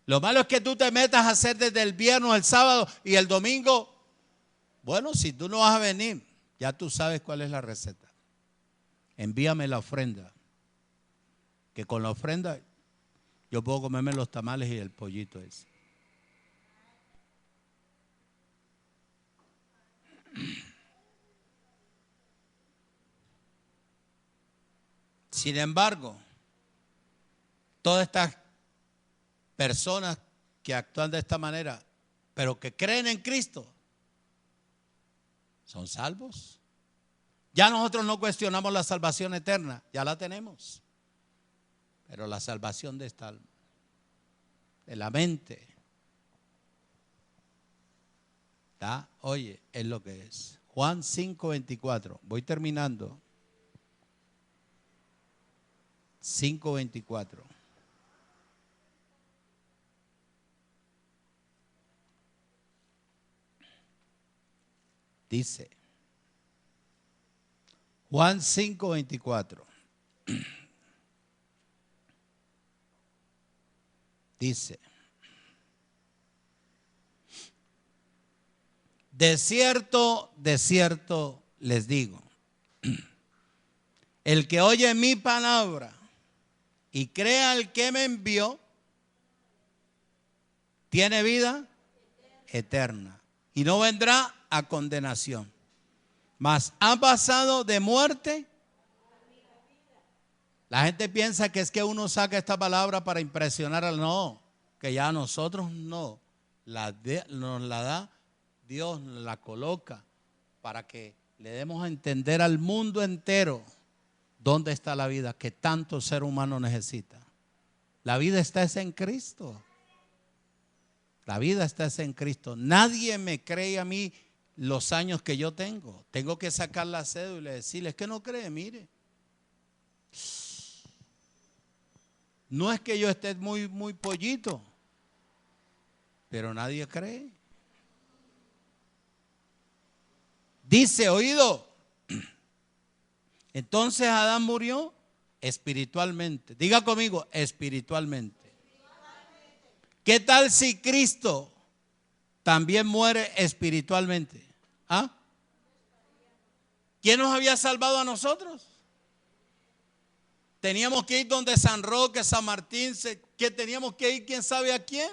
Lo malo es que tú te metas a hacer desde el viernes al sábado y el domingo. Bueno, si tú no vas a venir, ya tú sabes cuál es la receta. Envíame la ofrenda. Que con la ofrenda yo puedo comerme los tamales y el pollito ese. Sin embargo, todas estas personas que actúan de esta manera, pero que creen en Cristo, son salvos. Ya nosotros no cuestionamos la salvación eterna, ya la tenemos. Pero la salvación de esta alma, de la mente, ¿está? Oye, es lo que es. Juan 5:24, voy terminando. 5:24. Dice, Juan 5:24. Dice: de cierto les digo, el que oye mi palabra y crea al que me envió, tiene vida eterna y no vendrá a condenación, mas ha pasado de muerte. La gente piensa que es que uno saca esta palabra para impresionar al no, que ya a nosotros no, nos la da Dios, nos la coloca para que le demos a entender al mundo entero dónde está la vida que tanto ser humano necesita. La vida está en Cristo. La vida está en Cristo. Nadie me cree a mí los años que yo tengo. Tengo que sacar la cédula y decirle, es que no cree, mire. No es que yo esté muy pollito, pero nadie cree. Dice, oído. Entonces Adán murió espiritualmente. Diga conmigo, espiritualmente. ¿Qué tal si Cristo también muere espiritualmente? ¿Ah? ¿Quién nos había salvado a nosotros? Teníamos que ir donde San Roque, San Martín, que teníamos que ir quién sabe a quién.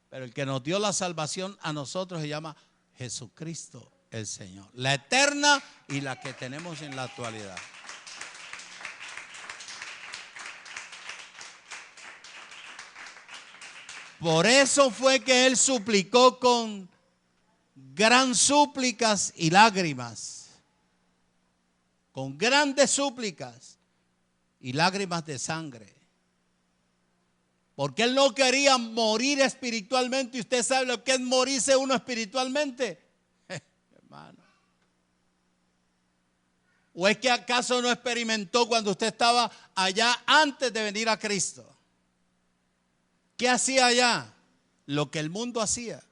Pero el que nos dio la salvación a nosotros se llama Jesucristo el Señor. La eterna y la que tenemos en la actualidad. Por eso fue que Él suplicó con gran súplicas y lágrimas. Con grandes súplicas y lágrimas de sangre. Porque Él no quería morir espiritualmente. ¿Y usted sabe lo que es morirse uno espiritualmente? Hermano. ¿O es que acaso no experimentó cuando usted estaba allá antes de venir a Cristo? ¿Qué hacía allá? Lo que el mundo hacía.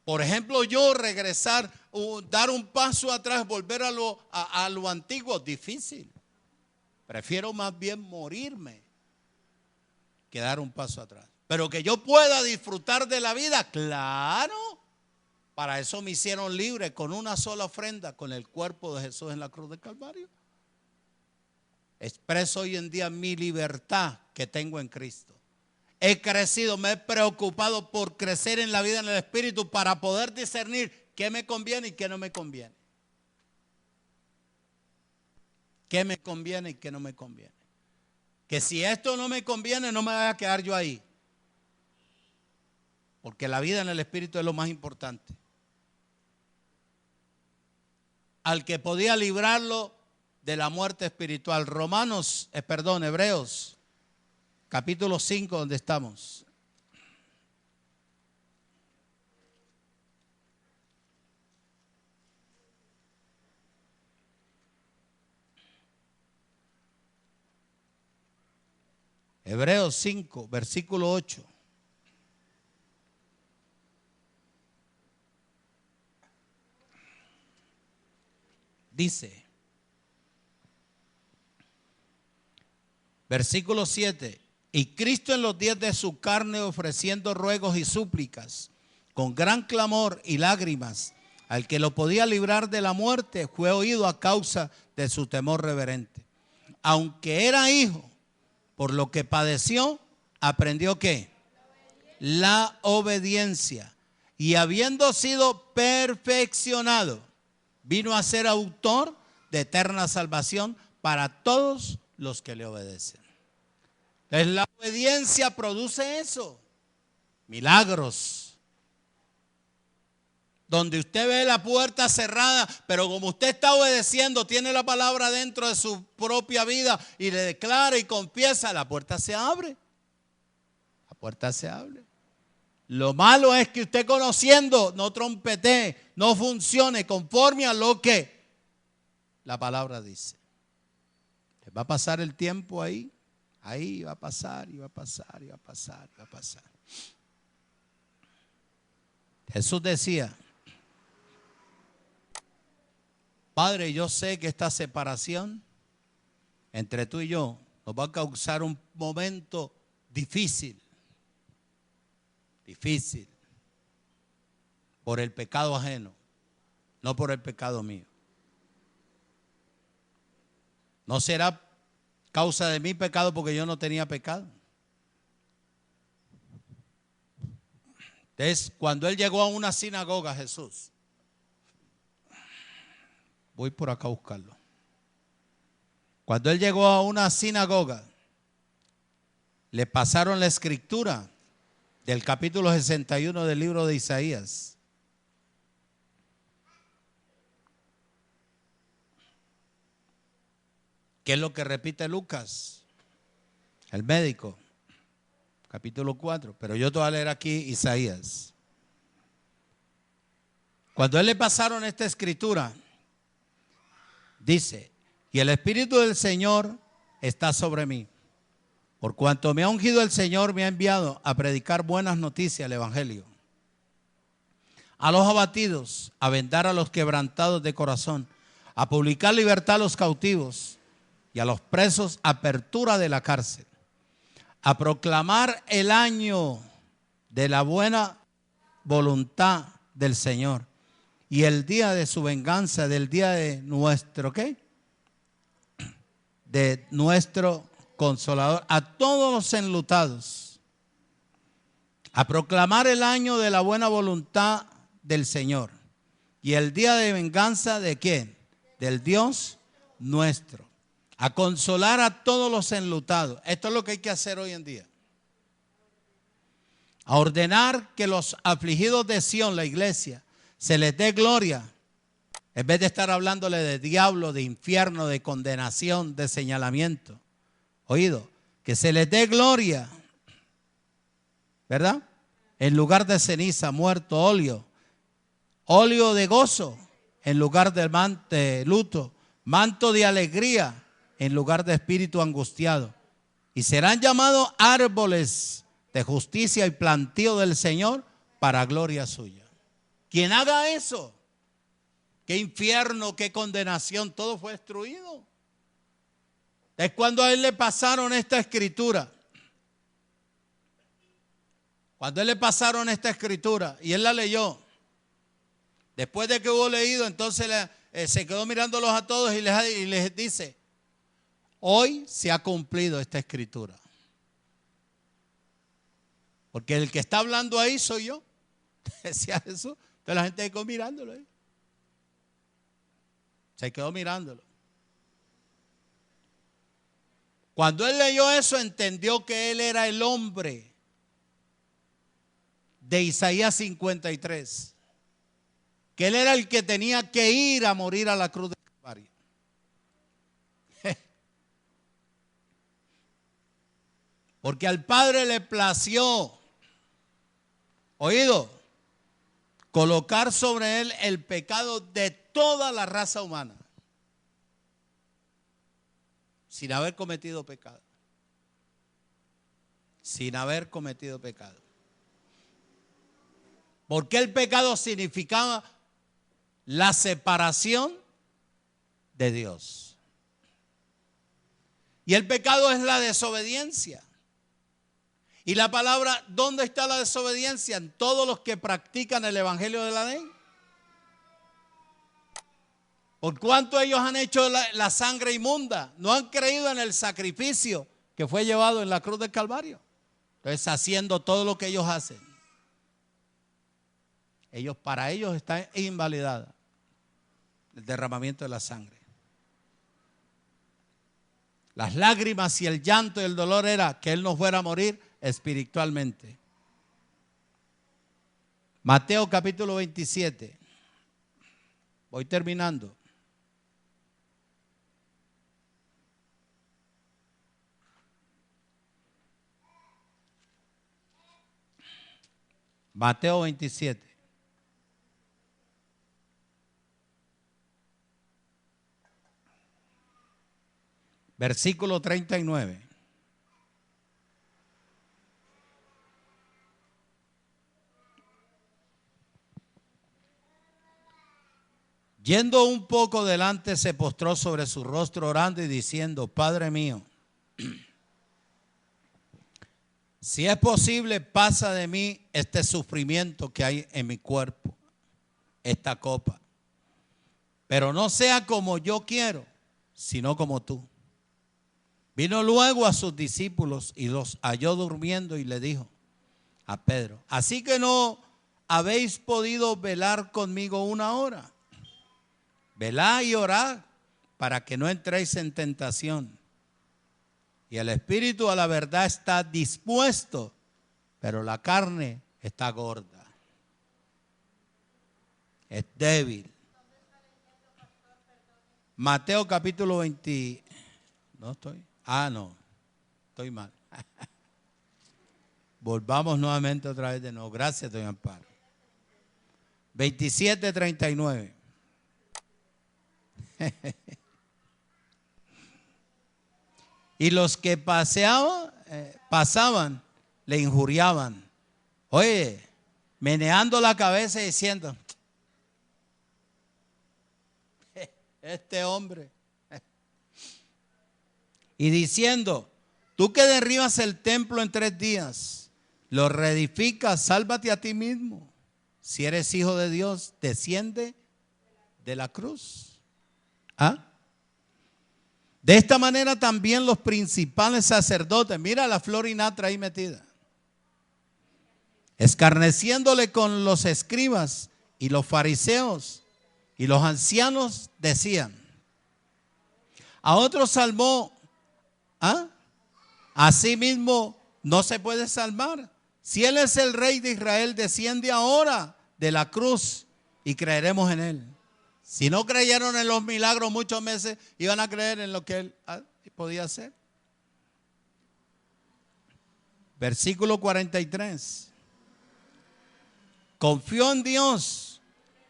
Por ejemplo, yo regresar, dar un paso atrás, volver a lo antiguo, difícil. Prefiero más bien morirme que dar un paso atrás. Pero que yo pueda disfrutar de la vida, claro. Para eso me hicieron libre con una sola ofrenda, con el cuerpo de Jesús en la cruz del Calvario. Expreso hoy en día mi libertad que tengo en Cristo. He crecido, me he preocupado por crecer en la vida en el Espíritu para poder discernir qué me conviene y qué no me conviene. Qué me conviene y qué no me conviene. Que si esto no me conviene, no me vaya a quedar yo ahí. Porque la vida en el Espíritu es lo más importante. Al que podía librarlo de la muerte espiritual. Hebreos, capítulo 5, donde estamos. Hebreos 5, versículo 8. Dice, versículo 7, y Cristo en los días de su carne ofreciendo ruegos y súplicas, con gran clamor y lágrimas, al que lo podía librar de la muerte, fue oído a causa de su temor reverente. Aunque era hijo, por lo que padeció, aprendió ¿qué? La obediencia. Y habiendo sido perfeccionado, vino a ser autor de eterna salvación para todos los que le obedecen. Entonces, la obediencia produce eso, milagros. Donde usted ve la puerta cerrada, pero como usted está obedeciendo, tiene la palabra dentro de su propia vida y le declara y confiesa, la puerta se abre. La puerta se abre. Lo malo es que usted conociendo no trompetee, no funcione conforme a lo que la palabra dice. Va a pasar el tiempo ahí Ahí iba a pasar, iba a pasar, iba a pasar, iba a pasar. Jesús decía, Padre, yo sé que esta separación entre tú y yo nos va a causar un momento difícil. Difícil. Por el pecado ajeno, no por el pecado mío. No será causa de mi pecado porque yo no tenía pecado. Entonces, cuando él llegó a una sinagoga, Jesús, voy por acá a buscarlo. Cuando él llegó a una sinagoga, le pasaron la escritura del capítulo 61 del libro de Isaías. ¿Qué es lo que repite Lucas, el médico? Capítulo 4, pero yo te voy a leer aquí Isaías. Cuando a él le pasaron esta escritura, dice, y el Espíritu del Señor está sobre mí, por cuanto me ha ungido el Señor, me ha enviado a predicar buenas noticias, el Evangelio, a los abatidos, a vendar a los quebrantados de corazón, a publicar libertad a los cautivos y a los presos apertura de la cárcel, a proclamar el año de la buena voluntad del Señor y el día de su venganza, del día de nuestro, ¿qué? De nuestro Consolador, a todos los enlutados, a proclamar el año de la buena voluntad del Señor y el día de venganza de ¿quién? Del Dios nuestro, a consolar a todos los enlutados. Esto es lo que hay que hacer hoy en día. A ordenar que los afligidos de Sión, la iglesia, se les dé gloria, en vez de estar hablándole de diablo, de infierno, de condenación, de señalamiento. Oído, que se les dé gloria, ¿verdad? En lugar de ceniza, muerto, óleo de gozo, en lugar de luto, manto de alegría, en lugar de espíritu angustiado. Y serán llamados árboles de justicia y plantío del Señor para gloria suya. Quien haga eso, qué infierno, qué condenación, todo fue destruido. Es cuando a él le pasaron esta escritura. Cuando a él le pasaron esta escritura y él la leyó. Después de que hubo leído, entonces se quedó mirándolos a todos y les dice, hoy se ha cumplido esta escritura. Porque el que está hablando ahí soy yo. Decía Jesús. Entonces la gente quedó mirándolo ahí. Se quedó mirándolo. Cuando él leyó eso, entendió que él era el hombre de Isaías 53. Que él era el que tenía que ir a morir a la cruz de Calvario. Porque al Padre le plació, oído, colocar sobre él el pecado de toda la raza humana. Sin haber cometido pecado. Sin haber cometido pecado. Porque el pecado significaba la separación de Dios. Y el pecado es la desobediencia. Y la palabra, ¿dónde está la desobediencia? En todos los que practican el evangelio de la ley. Por cuanto ellos han hecho la sangre inmunda, no han creído en el sacrificio que fue llevado en la cruz del Calvario. Entonces, haciendo todo lo que ellos hacen, para ellos está invalidada el derramamiento de la sangre. Las lágrimas y el llanto y el dolor era que él no fuera a morir espiritualmente. Mateo capítulo 27. Voy terminando. Mateo 27. Versículo 39. Yendo un poco delante, se postró sobre su rostro orando y diciendo: Padre mío, si es posible, pasa de mí este sufrimiento que hay en mi cuerpo, esta copa. Pero no sea como yo quiero, sino como tú. Vino luego a sus discípulos y los halló durmiendo y le dijo a Pedro: así que no habéis podido velar conmigo una hora. Velad y orad para que no entréis en tentación. Y el espíritu a la verdad está dispuesto, pero la carne está gorda. Es débil. Mateo capítulo 20. No estoy. No. Estoy mal. Volvamos nuevamente otra vez de nuevo. Gracias, doña Amparo. 27:39. Y los que pasaban, le injuriaban. Oye, meneando la cabeza y diciendo: este hombre. Y diciendo: tú que derribas el templo en 3 días, lo reedificas, sálvate a ti mismo. Si eres hijo de Dios, desciende de la cruz. De esta manera también los principales sacerdotes, mira la flor y natra ahí metida, escarneciéndole con los escribas y los fariseos y los ancianos, decían: a otro salvó, a sí mismo no se puede salvar. Si él es el rey de Israel, desciende ahora de la cruz y creeremos en él. Si no creyeron en los milagros muchos meses, iban a creer en lo que él podía hacer. Versículo 43. Confió en Dios,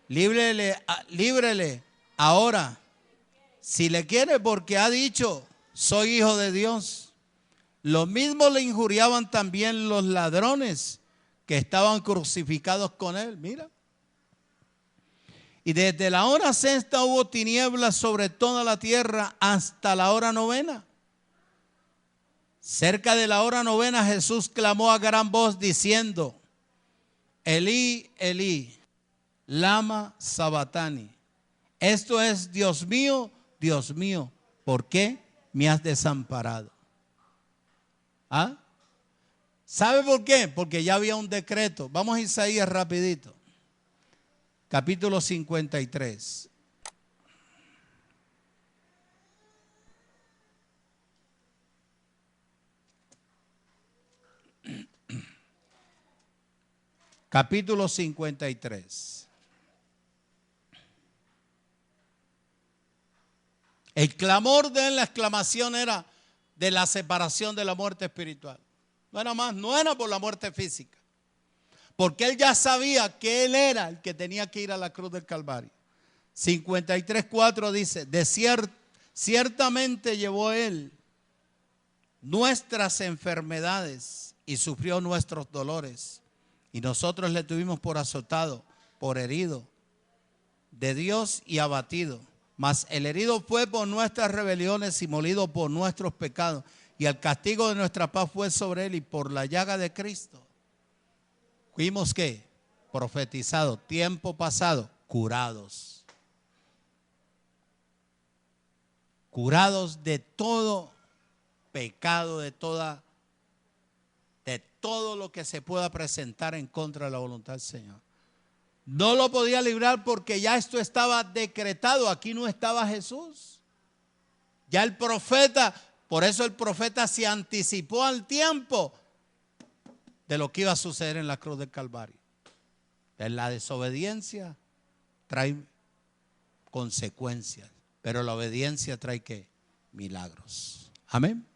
líbrele ahora, si le quiere, porque ha dicho: soy hijo de Dios. Lo mismo le injuriaban también los ladrones que estaban crucificados con él. Mira. Y desde la hora sexta hubo tinieblas sobre toda la tierra hasta la hora novena. Cerca de la hora novena, Jesús clamó a gran voz diciendo: Elí, Elí, lama sabatani. Esto es: Dios mío, ¿por qué me has desamparado? ¿Sabe por qué? Porque ya había un decreto. Vamos a Isaías rapidito. Capítulo 53. Capítulo 53. El clamor de él, la exclamación era de la separación de la muerte espiritual. No era por la muerte física. Porque él ya sabía que él era el que tenía que ir a la cruz del Calvario. 53:4 dice: ciertamente llevó él nuestras enfermedades y sufrió nuestros dolores. Y nosotros le tuvimos por azotado, por herido de Dios y abatido. Mas el herido fue por nuestras rebeliones y molido por nuestros pecados. Y el castigo de nuestra paz fue sobre él, y por la llaga de Cristo fuimos, ¿qué? Profetizados, tiempo pasado, curados. Curados de todo pecado, de todo lo que se pueda presentar en contra de la voluntad del Señor. No lo podía librar porque ya esto estaba decretado. Aquí no estaba Jesús. Ya el profeta, por eso el profeta se anticipó al tiempo de lo que iba a suceder en la cruz del Calvario. En la desobediencia trae consecuencias, pero la obediencia trae ¿qué? Milagros. Amén.